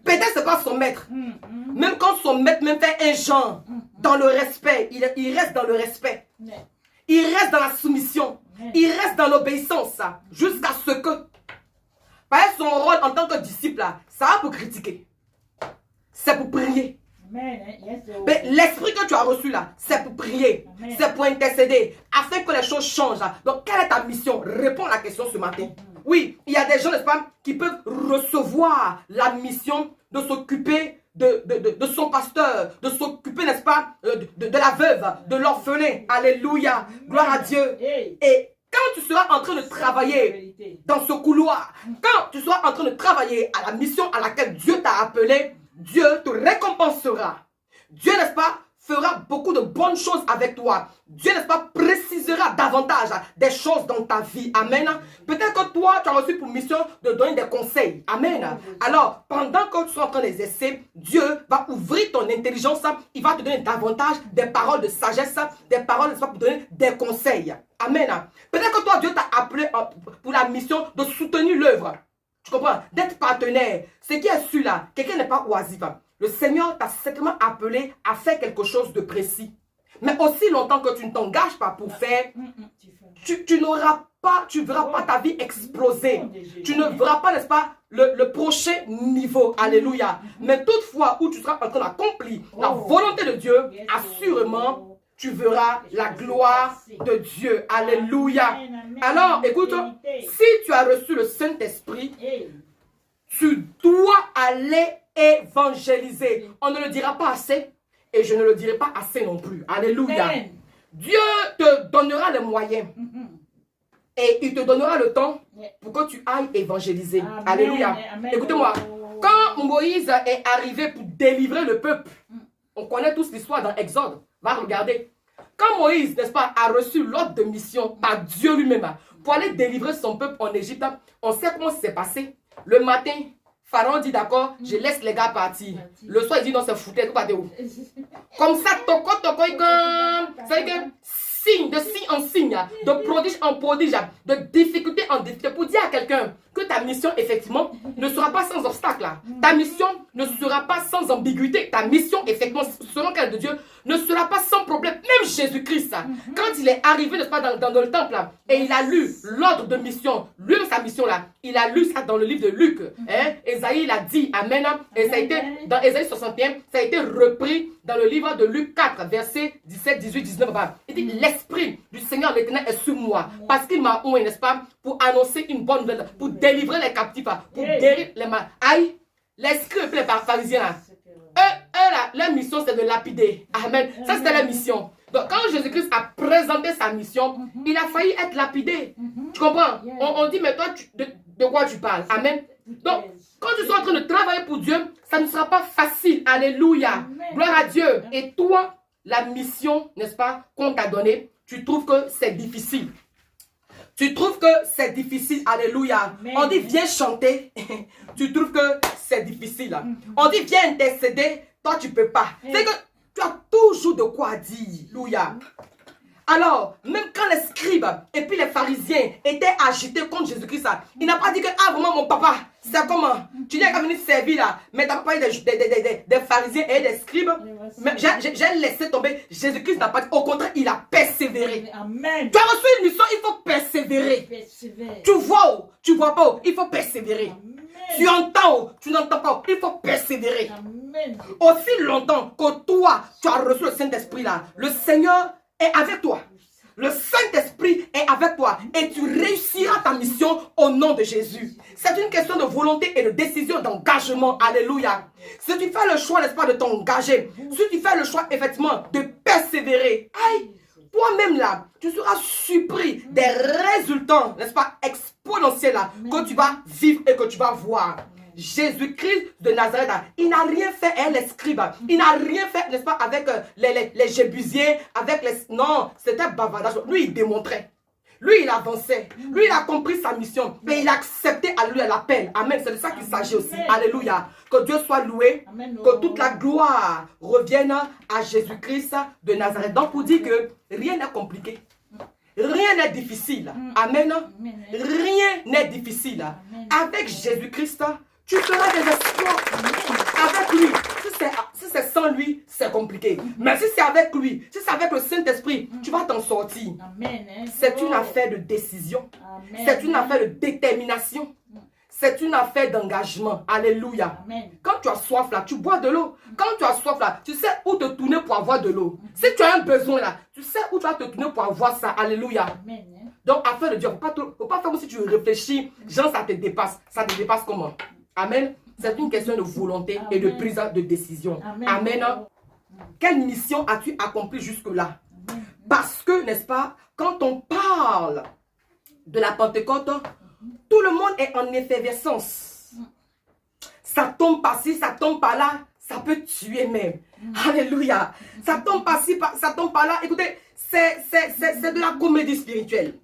Peut-être ce n'est pas son maître. Même quand son maître même fait un genre dans le respect, il reste dans le respect. Il reste dans la soumission. Il reste dans l'obéissance jusqu'à ce que, par son rôle en tant que disciple, ça va pour critiquer. C'est pour prier. Mais l'esprit que tu as reçu là, c'est pour prier, c'est pour intercéder, afin que les choses changent. Donc, quelle est ta mission? Réponds à la question ce matin. Oui, il y a des gens, n'est-ce pas, qui peuvent recevoir la mission de s'occuper de son pasteur, de s'occuper, n'est-ce pas, de la veuve, de l'orphelin. Alléluia, gloire à Dieu. Et quand tu seras en train de travailler dans ce couloir, quand tu seras en train de travailler à la mission à laquelle Dieu t'a appelé, Dieu te récompensera. Dieu, n'est-ce pas, fera beaucoup de bonnes choses avec toi. Dieu, n'est-ce pas, précisera davantage des choses dans ta vie. Amen. Peut-être que toi, tu as reçu pour mission de donner des conseils. Amen. Alors, pendant que tu seras en train d'exercer, Dieu va ouvrir ton intelligence. Il va te donner davantage des paroles de sagesse, des paroles, n'est-ce pas, pour donner des conseils. Amen. Peut-être que toi, Dieu t'a appelé pour la mission de soutenir l'œuvre. Tu comprends? D'être partenaire. Ce qui est sûr là, quelqu'un n'est pas oisif. Le Seigneur t'a certainement appelé à faire quelque chose de précis. Mais aussi longtemps que tu ne t'engages pas pour faire, tu n'auras pas, tu ne verras pas ta vie exploser. Tu ne verras pas, n'est-ce pas, le prochain niveau. Alléluia. Mais toutefois, où tu seras en train d'accomplir la volonté de Dieu, assurément, tu verras la gloire de Dieu. Alléluia. Alors, écoute, si tu as reçu le Saint-Esprit, tu dois aller évangéliser. On ne le dira pas assez et je ne le dirai pas assez non plus. Alléluia. Dieu te donnera les moyens et il te donnera le temps pour que tu ailles évangéliser. Alléluia. Écoutez-moi, quand Moïse est arrivé pour délivrer le peuple, on connaît tous l'histoire dans Exode. Va regarder. Quand Moïse, n'est-ce pas, a reçu l'ordre de mission par Dieu lui-même pour aller délivrer son peuple en Égypte, on sait comment c'est passé. Le matin, Pharaon dit d'accord, je laisse les gars partir. Le soir, il dit non, c'est foutu, tu vas où? Comme ça, toko, c'est que signe, de signe en signe, de prodige en prodige, de difficulté en difficulté, pour dire à quelqu'un que ta mission, effectivement, ne sera pas sans obstacle. Ta mission ne sera pas sans ambiguïté. Ta mission, effectivement, selon qu'elle de Dieu, ne sera pas sans problème. Même Jésus-Christ, quand il est arrivé, n'est-ce pas, dans le temple, et il a lu l'ordre de mission, lui, sa mission là, il a lu ça dans le livre de Luc. Esaïe l'a dit, amen. Et ça a été, dans Esaïe 61, ça a été repris dans le livre de Luc 4, versets 17, 18, 19. Il dit, l'Esprit du Seigneur l'Éternel est sur moi, parce qu'il m'a oint, n'est-ce pas, pour annoncer une bonne nouvelle, pour délivrer les captifs, pour guérir les malades. Aïe, les scribes et les pharisiens, leur mission c'est de lapider. Amen. Ça c'était leur mission. Donc quand Jésus-Christ a présenté sa mission, il a failli être lapidé. Tu comprends? On dit, mais toi, de quoi tu parles? Amen. Donc, quand tu seras en train de travailler pour Dieu, ça ne sera pas facile. Alléluia. Gloire à Dieu. Et toi, la mission, n'est-ce pas, qu'on t'a donnée, tu trouves que c'est difficile. Tu trouves que c'est difficile. Alléluia. On dit, viens chanter. Tu trouves que c'est difficile. On dit, viens intercéder. Toi, tu ne peux pas. C'est que tu as toujours de quoi dire. Alléluia. Alors, même quand les scribes et puis les pharisiens étaient agités contre Jésus-Christ, il n'a pas dit que, ah, vraiment, mon papa, C'est comment? Tu n'es qu'à venir servir là, mais tu n'as pas parlé des pharisiens et des scribes. Mais j'ai laissé tomber. Jésus-Christ n'a pas dit. Au contraire, il a persévéré. Amen. Tu as reçu une mission, il faut persévérer. Persévère. Tu vois où? Tu vois pas où? Il faut persévérer. Amen. Tu entends où? Tu n'entends pas où? Il faut persévérer. Amen. Aussi longtemps que toi, tu as reçu le Saint-Esprit là, le Seigneur est avec toi. Le Saint-Esprit est avec toi et tu réussiras ta mission au nom de Jésus. C'est une question de volonté et de décision, d'engagement. Alléluia. Si tu fais le choix, n'est-ce pas, de t'engager, si tu fais le choix, effectivement, de persévérer, aïe, toi-même là, tu seras surpris des résultats, n'est-ce pas, exponentiels là, que tu vas vivre et que tu vas voir. Jésus-Christ de Nazareth, il n'a rien fait avec les scribes, il n'a rien fait, n'est-ce pas, avec les Jébusiens, avec les... Non, c'était bavardage. Lui, il démontrait. Lui, il avançait. Lui, il a compris sa mission. Et il a accepté, alléluia, l'appel. Amen. C'est de ça qu'il s'agit aussi. Alléluia. Que Dieu soit loué. Amen. Que toute la gloire revienne à Jésus-Christ de Nazareth. Donc, pour dire que rien n'est compliqué. Rien n'est difficile. Amen. Rien n'est difficile. Avec Jésus-Christ, tu feras des exploits. Avec lui. Si c'est sans lui, c'est compliqué. Mais si c'est avec lui, si c'est avec le Saint-Esprit, tu vas t'en sortir. C'est une affaire de décision. C'est une affaire de détermination. C'est une affaire d'engagement. Alléluia. Quand tu as soif là, tu bois de l'eau. Quand tu as soif là, tu sais où te tourner pour avoir de l'eau. Si tu as un besoin là, tu sais où tu vas te tourner pour avoir ça. Alléluia. Donc, afin de Dieu, il ne faut pas faire comme si tu réfléchis, genre ça te dépasse. Ça te dépasse comment? Amen. C'est une question de volonté et de prise de décision. Amen. Quelle mission as-tu accomplie jusque-là? Parce que, n'est-ce pas, quand on parle de la Pentecôte, tout le monde est en effervescence. Ça tombe par-ci, ça tombe par-là, ça peut tuer même. Alléluia. Ça tombe par-ci, ça tombe par-là. Écoutez, c'est de la comédie spirituelle.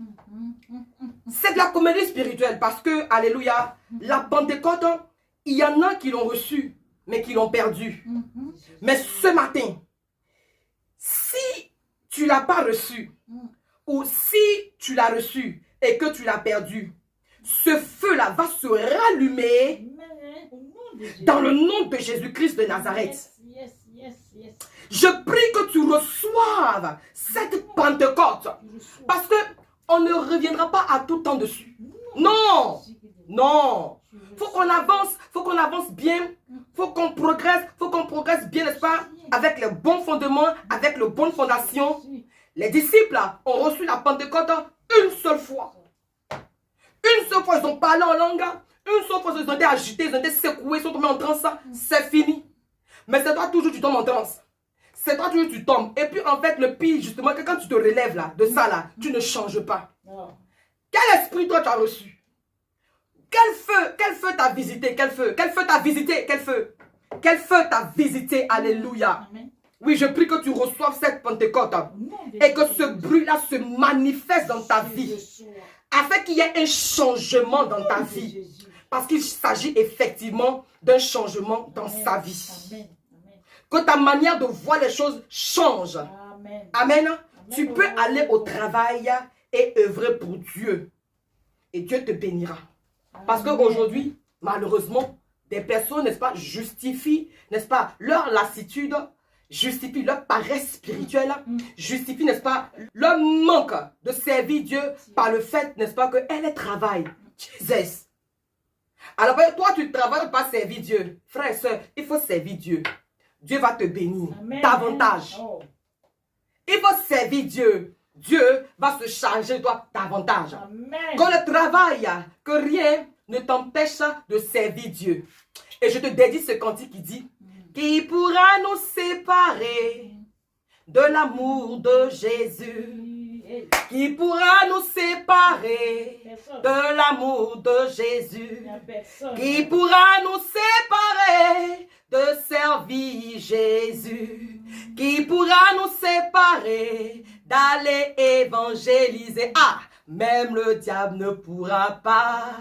C'est de la comédie spirituelle parce que, alléluia, la Pentecôte, il y en a qui l'ont reçu, mais qui l'ont perdu. Mais ce matin, si tu ne l'as pas reçu, ou si tu l'as reçu et que tu l'as perdu, ce feu-là va se rallumer dans le nom de Jésus-Christ de Nazareth. Je prie que tu reçoives cette Pentecôte. Parce que on ne reviendra pas à tout temps dessus. Non. Non. Faut qu'on avance bien. Faut qu'on progresse bien, n'est-ce pas? Avec les bons fondements, avec les bonnes fondations. Les disciples ont reçu la Pentecôte une seule fois. Une seule fois, ils ont parlé en langue. Une seule fois, ils ont été agités, ils ont été secoués, ils sont tombés en transe. C'est fini. Mais c'est toi toujours tu tombes en transe. C'est toi toujours tu tombes. Et puis en fait, le pire, justement, que quand tu te relèves là, de ça là, tu ne changes pas. Quel esprit toi tu as reçu? Quel feu t'a visité? Quel feu t'a visité? Quel feu t'a visité? Alléluia. Oui, je prie que tu reçoives cette Pentecôte et que ce bruit-là se manifeste dans ta vie afin qu'il y ait un changement dans ta vie. Parce qu'il s'agit effectivement d'un changement dans sa vie. Que ta manière de voir les choses change. Amen. Tu peux aller au travail et œuvrer pour Dieu. Et Dieu te bénira. Parce qu'aujourd'hui, malheureusement, des personnes, n'est-ce pas, justifient, n'est-ce pas, leur lassitude, justifient leur paresse spirituelle, justifient, n'est-ce pas, leur manque de servir Dieu par le fait, n'est-ce pas, qu'elle travaille. Jesus. Alors, toi, tu travailles pas servir Dieu. Frère et soeur, il faut servir Dieu. Dieu va te bénir davantage. Il faut servir Dieu. Dieu va se charger de toi davantage. Quand le travail, que rien ne t'empêche de servir Dieu. Et je te dédie ce cantique qui dit: qui pourra nous séparer de l'amour de Jésus? Qui pourra nous séparer de l'amour de Jésus? Qui pourra nous séparer de servir Jésus? Qui pourra nous séparer d'aller évangéliser? Ah, même le diable ne pourra pas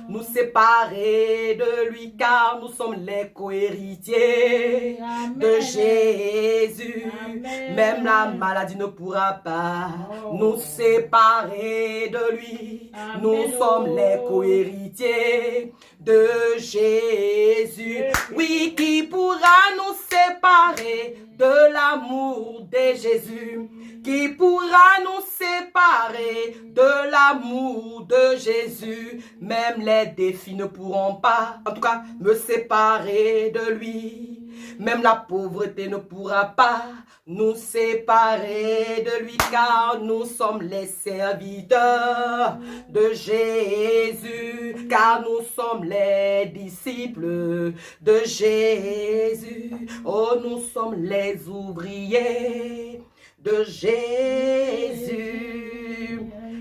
nous séparer de lui, car nous sommes les co-héritiers de Jésus. Amen. Même la maladie ne pourra pas nous séparer de lui. Amen. Nous sommes les co-héritiers de Jésus. Oui, qui pourra nous séparer de l'amour de Jésus? Qui pourra nous séparer de l'amour de Jésus? Même les défis ne pourront pas, en tout cas, me séparer de lui. Même la pauvreté ne pourra pas nous séparer de lui, car nous sommes les serviteurs de Jésus, car nous sommes les disciples de Jésus. Oh, nous sommes les ouvriers de Jésus.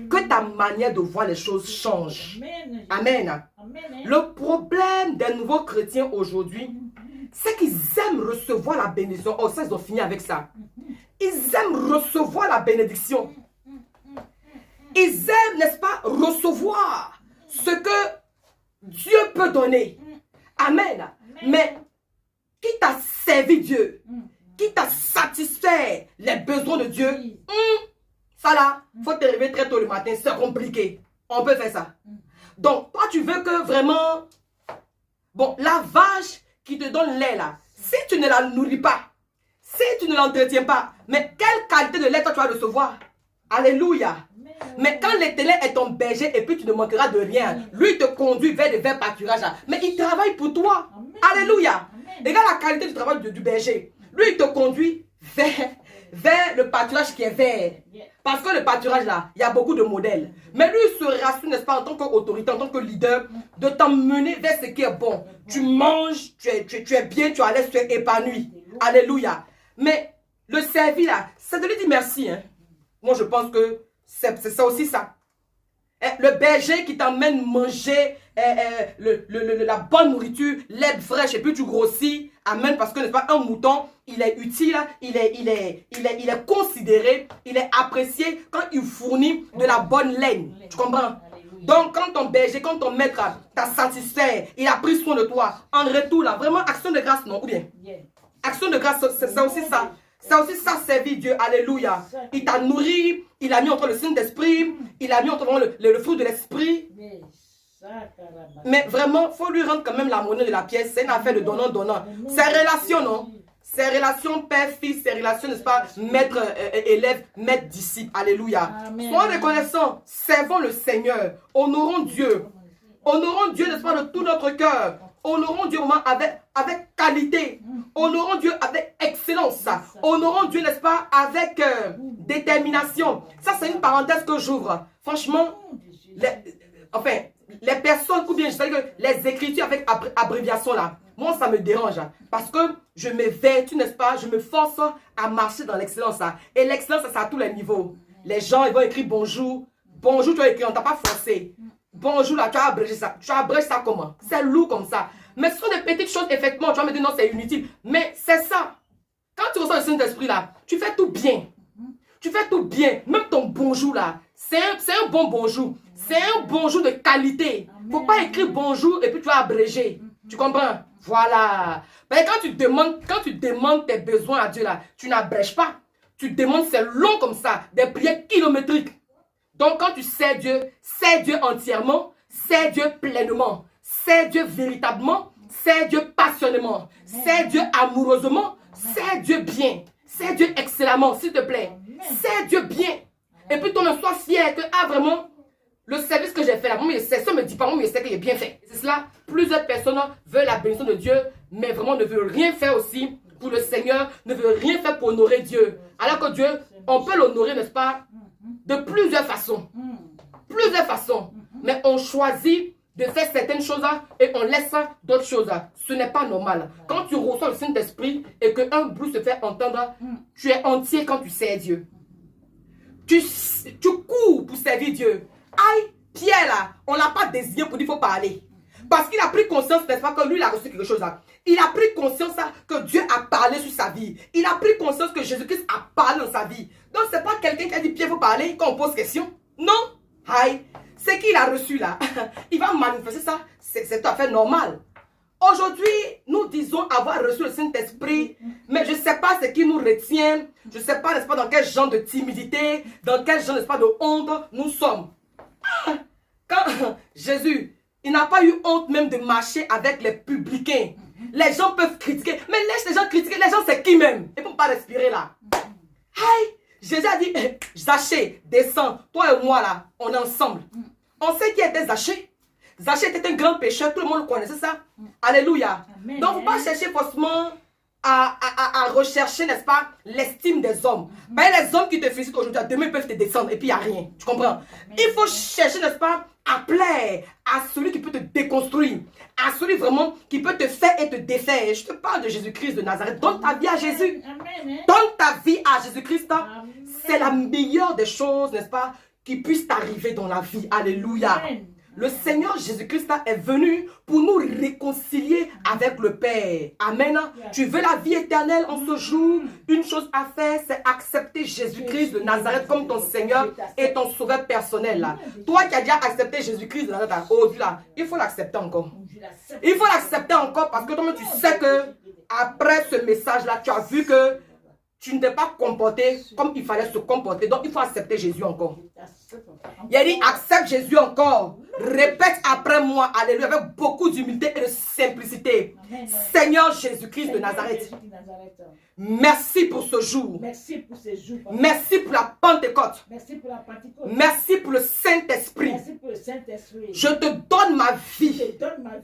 Que ta manière de voir les choses change. Amen. Le problème des nouveaux chrétiens aujourd'hui, c'est qu'ils aiment recevoir la bénédiction. Oh, ça, ils ont fini avec ça. Ils aiment recevoir la bénédiction. Ils aiment, n'est-ce pas, recevoir ce que Dieu peut donner. Amen. Mais qui t'a servi Dieu? Qui t'a satisfait les besoins de Dieu? Ça là, il faut te réveiller très tôt le matin. C'est compliqué. On peut faire ça. Donc, toi, tu veux que vraiment... Bon, la vache qui te donne lait là, si tu ne la nourris pas, si tu ne l'entretiens pas, mais quelle qualité de lait toi tu vas recevoir? Alléluia. Mais quand l'Éternel est ton berger et puis tu ne manqueras de rien, lui il te conduit vers des verts pâturages, mais il travaille pour toi. Alléluia. Regarde la qualité du travail du berger. Lui il te conduit vers le pâturage qui est vert. Parce que le pâturage là, il y a beaucoup de modèles. Mais lui il se rassure, n'est-ce pas, en tant qu'autorité, en tant que leader, de t'emmener vers ce qui est bon. Tu manges, tu es bien, tu es à l'aise, tu es épanoui. Alléluia. Mais le servi là, c'est de lui dire merci. Hein. Moi je pense que c'est ça aussi ça. Le berger qui t'emmène manger la bonne nourriture, l'herbe fraîche et puis tu grossis. Amen. Parce que n'est-ce pas, un mouton, il est utile, il est considéré, il est apprécié quand il fournit de la bonne laine. Tu comprends? Donc quand ton berger, quand ton maître t'a satisfait, il a pris soin de toi, en retour là, vraiment action de grâce, non? Ou bien? Action de grâce, c'est aussi ça. C'est aussi ça, servir Dieu. Alléluia. Il t'a nourri, il a mis entre le Saint-Esprit, il a mis entre le fruit de l'Esprit. Mais vraiment, il faut lui rendre quand même la monnaie de la pièce. C'est une affaire de donnant-donnant. C'est relation, non? C'est relation père-fils, c'est relation, n'est-ce pas? Maître-élève, maître-disciple. Alléluia. Soyons reconnaissants, servons le Seigneur, honorons Dieu. Honorons Dieu, n'est-ce pas, de tout notre cœur. Honorons Dieu vraiment avec qualité. Honorons Dieu avec excellence. Honorons Dieu, n'est-ce pas, avec détermination. Ça, c'est une parenthèse que j'ouvre. Franchement, les personnes, ou bien je sais que les écritures avec abréviation là, moi, ça me dérange. Parce que je m'évertue, n'est-ce pas, je me force à marcher dans l'excellence. Et l'excellence, c'est à tous les niveaux. Les gens, ils vont écrire bonjour. Bonjour, tu as écrit, on ne t'a pas forcé. Bonjour là, tu as abrégé ça. Tu as abrégé ça comment? C'est lourd comme ça. Mais ce sont des petites choses, effectivement, tu vas me dire non, c'est inutile. Mais c'est ça. Quand tu ressens le Saint-Esprit là, tu fais tout bien. Tu fais tout bien. Même ton bonjour là, c'est un bon bonjour. C'est un bonjour de qualité. Il ne faut pas écrire bonjour et puis tu vas abréger. Tu comprends? Voilà. Mais quand tu demandes tes besoins à Dieu là, tu n'abrèges pas. Tu demandes, c'est long comme ça, des prières kilométriques. Donc quand tu sais Dieu entièrement, sais Dieu pleinement, sais Dieu véritablement, sais Dieu passionnément, sais Dieu amoureusement, sais Dieu bien, sais Dieu excellemment, s'il te plaît. Sais Dieu bien. Et puis toi, sois fier que, vraiment, le service que j'ai fait là, moi, ça me dit pas, moi, je sais qu'il est bien fait. C'est cela, plusieurs personnes veulent la bénédiction de Dieu, mais vraiment ne veulent rien faire aussi pour le Seigneur, ne veulent rien faire pour honorer Dieu. Alors que Dieu, on peut l'honorer, n'est-ce pas, de plusieurs façons. Plusieurs façons. Mais on choisit de faire certaines choses et on laisse d'autres choses. Ce n'est pas normal. Quand tu reçois le Saint-Esprit et qu'un bruit se fait entendre, tu es entier quand tu sers Dieu. Tu cours pour servir Dieu. Aïe, Pierre là, on ne l'a pas désigné pour dire qu'il faut parler. Parce qu'il a pris conscience, n'est-ce pas, que lui il a reçu quelque chose là. Il a pris conscience que Dieu a parlé sur sa vie. Il a pris conscience que Jésus-Christ a parlé dans sa vie. Donc ce n'est pas quelqu'un qui a dit Pierre, il faut parler quand on pose question. Non. Aïe. Ce qu'il a reçu là, il va manifester ça. C'est tout à fait normal. Aujourd'hui, nous disons avoir reçu le Saint-Esprit, mais je ne sais pas ce qui nous retient. Je ne sais pas, n'est-ce pas, dans quel genre de timidité, dans quel genre, n'est-ce pas, de honte nous sommes. Quand Jésus, Il n'a pas eu honte même de marcher avec les publicains. Les gens peuvent critiquer. Mais laisse les gens critiquer. Les gens, c'est qui même? Ils ne peuvent pas respirer là. Hey, Jésus a dit, Zachée, descends. Toi et moi là, on est ensemble. On sait qui était Zachée. Zachée était un grand pécheur. Tout le monde le connaissait ça. Alléluia. Amen. Donc, il ne faut pas chercher forcément à rechercher, n'est-ce pas, l'estime des hommes. Ben, les hommes qui te félicitent aujourd'hui, demain, ils peuvent te descendre et puis il n'y a rien. Tu comprends? Il faut chercher, n'est-ce pas, à plaire à celui qui peut te déconstruire, à celui vraiment qui peut te faire et te défaire. Je te parle de Jésus-Christ de Nazareth. Donne ta vie à Jésus. Amen. Donne ta vie à Jésus-Christ. Amen. C'est la meilleure des choses, n'est-ce pas, qui puisse t'arriver dans la vie. Alléluia. Amen. Le Seigneur Jésus-Christ est venu pour nous réconcilier avec le Père. Amen. Tu veux la vie éternelle en ce jour? Une chose à faire, c'est accepter Jésus-Christ de Nazareth comme ton Seigneur et ton sauveur personnel. Là. Toi qui as déjà accepté Jésus-Christ de Nazareth, là, il faut l'accepter encore. Il faut l'accepter encore parce que toi-même tu sais que après ce message-là, tu as vu que tu ne t'es pas comporté comme il fallait se comporter. Donc il faut accepter Jésus encore. Il a dit, accepte Jésus encore. Répète après moi, alléluia, avec beaucoup d'humilité et de simplicité. Amen. Seigneur Jésus-Christ de Nazareth, merci pour ce jour. Merci pour ces jours. Merci pour la Pentecôte. Merci pour la Pentecôte. Merci pour le Saint-Esprit. Merci pour le Saint-Esprit. Je te donne ma Je vie, te donne ma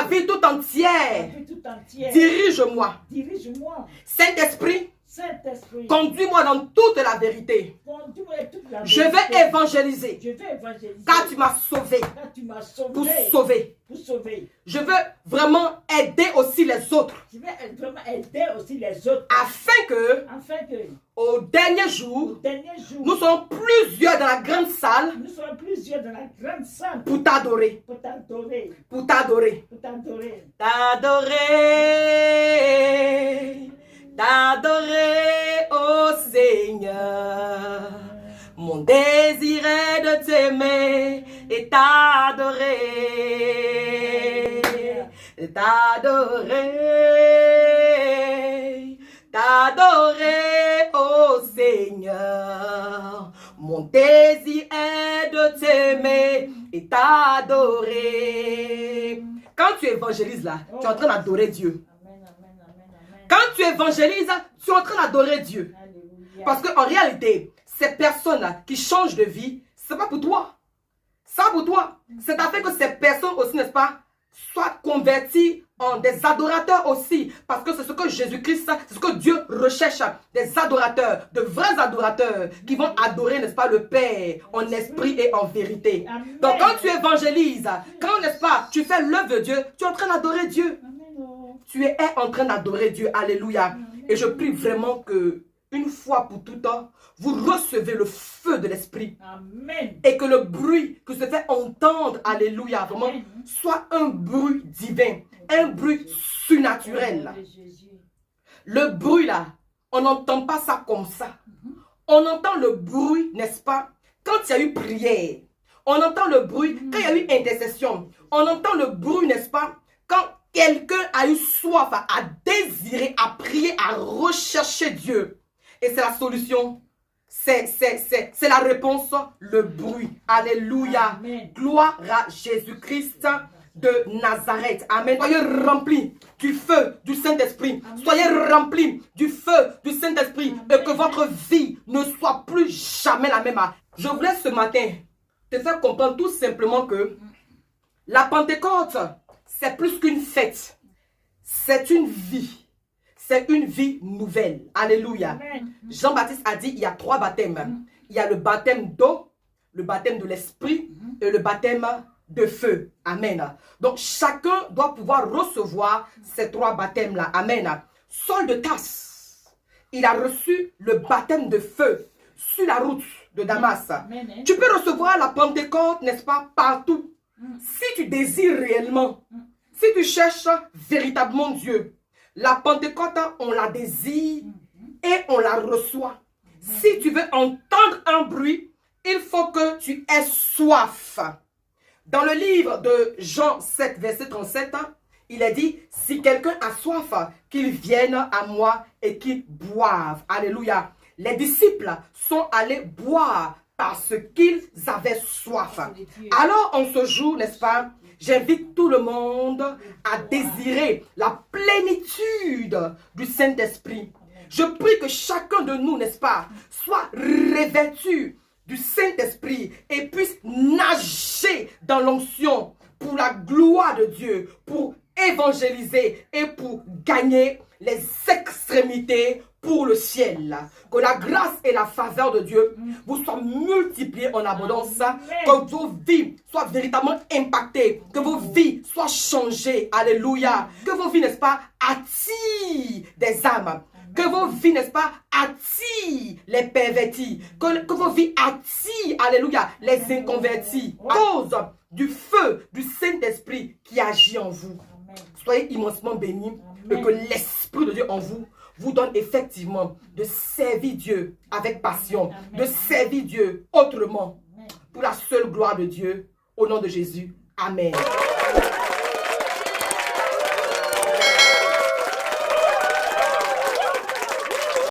vie tout ma entière. vie tout entière. Dirige-moi. Dirige-moi. Saint-Esprit, Saint-Esprit. conduis-moi dans toute la vérité. Conduis-moi toute la Je vérité. vais évangéliser. Je vais évangéliser. Car tu m'as sauvé Car tu m'as sauvé. pour sauver. Pour sauver. Je veux vraiment aider aussi les autres Je vais vraiment aider aussi les autres. afin que Afin que, au dernier au jour, dernier jour, nous serons plusieurs dans la grande salle nous serons plusieurs dans la grande salle pour t'adorer, pour t'adorer. pour t'adorer, Pour t'adorer. t'adorer, t'adorer, ô Seigneur. Mon désir est de t'aimer et t'adorer, t'adorer, t'adorer, ô Seigneur. Mon désir est de t'aimer et t'adorer. Quand tu évangélises là, tu es en train d'adorer Dieu. Amen, amen, amen, amen. Quand tu évangélises, tu es en train d'adorer Dieu. Alléluia. Parce qu'en réalité, ces personnes-là qui changent de vie, ce n'est pas pour toi. C'est pas pour toi. C'est afin que ces personnes aussi, n'est-ce pas, soient converties en des adorateurs aussi. Parce que c'est ce que Jésus-Christ, c'est ce que Dieu recherche. Des adorateurs, de vrais adorateurs qui vont adorer, n'est-ce pas, le Père en esprit et en vérité. Amen. Donc quand tu évangélises, quand, n'est-ce pas, tu fais l'œuvre de Dieu, tu es en train d'adorer Dieu. Amen, oh. Tu es en train d'adorer Dieu. Alléluia. Et je prie vraiment que, une fois pour tout temps, vous recevez le feu de l'esprit. Amen. Et que le bruit que se fait entendre, alléluia, vraiment, Amen. soit un bruit divin, un bruit surnaturel. Oh, Jésus. Le bruit là, on n'entend pas ça comme ça. On entend le bruit, n'est-ce pas, quand il y a eu prière. On entend le bruit quand il y a eu intercession. On entend le bruit, n'est-ce pas, quand quelqu'un a eu soif, à désirer, à prier, à rechercher Dieu. Et c'est la solution. C'est la réponse, le bruit. Alléluia. Amen. Gloire à Jésus-Christ de Nazareth. Amen. Soyez remplis du feu du Saint-Esprit. Soyez remplis du feu du Saint-Esprit. Et que votre vie ne soit plus jamais la même. Je voulais ce matin te faire comprendre tout simplement que la Pentecôte, c'est plus qu'une fête. C'est une vie. C'est une vie nouvelle. Alléluia. Amen. Jean-Baptiste a dit, il y a 3 baptêmes. Il y a le baptême d'eau, le baptême de l'esprit et le baptême de feu. Amen. Donc, chacun doit pouvoir recevoir ces 3 baptêmes-là. Amen. Saul de Tarse, il a reçu le baptême de feu sur la route de Damas. Amen. Tu peux recevoir la Pentecôte, n'est-ce pas, partout. Si tu désires réellement, si tu cherches véritablement Dieu, la Pentecôte, on la désire et on la reçoit. Si tu veux entendre un bruit, il faut que tu aies soif. Dans le livre de Jean 7, verset 37, il est dit, si quelqu'un a soif, qu'il vienne à moi et qu'il boive. Alléluia. Les disciples sont allés boire parce qu'ils avaient soif. Alors, en ce jour, n'est-ce pas, J'invite tout le monde à désirer la plénitude du Saint-Esprit. Je prie que chacun de nous, n'est-ce pas, soit revêtu du Saint-Esprit et puisse nager dans l'onction pour la gloire de Dieu, pour évangéliser et pour gagner les extrémités pour le ciel. Que la grâce et la faveur de Dieu vous soient multipliées en abondance, que vos vies soient véritablement impactées, que vos vies soient changées, alléluia, que vos vies, n'est-ce pas, attirent des âmes, que vos vies, n'est-ce pas, attirent les pervertis, que vos vies attirent, alléluia, les inconvertis, à cause du feu du Saint-Esprit qui agit en vous. Soyez immensement bénis et que l'Esprit de Dieu en vous vous donne effectivement de servir Dieu avec passion, de servir Dieu autrement, pour la seule gloire de Dieu, au nom de Jésus. Amen.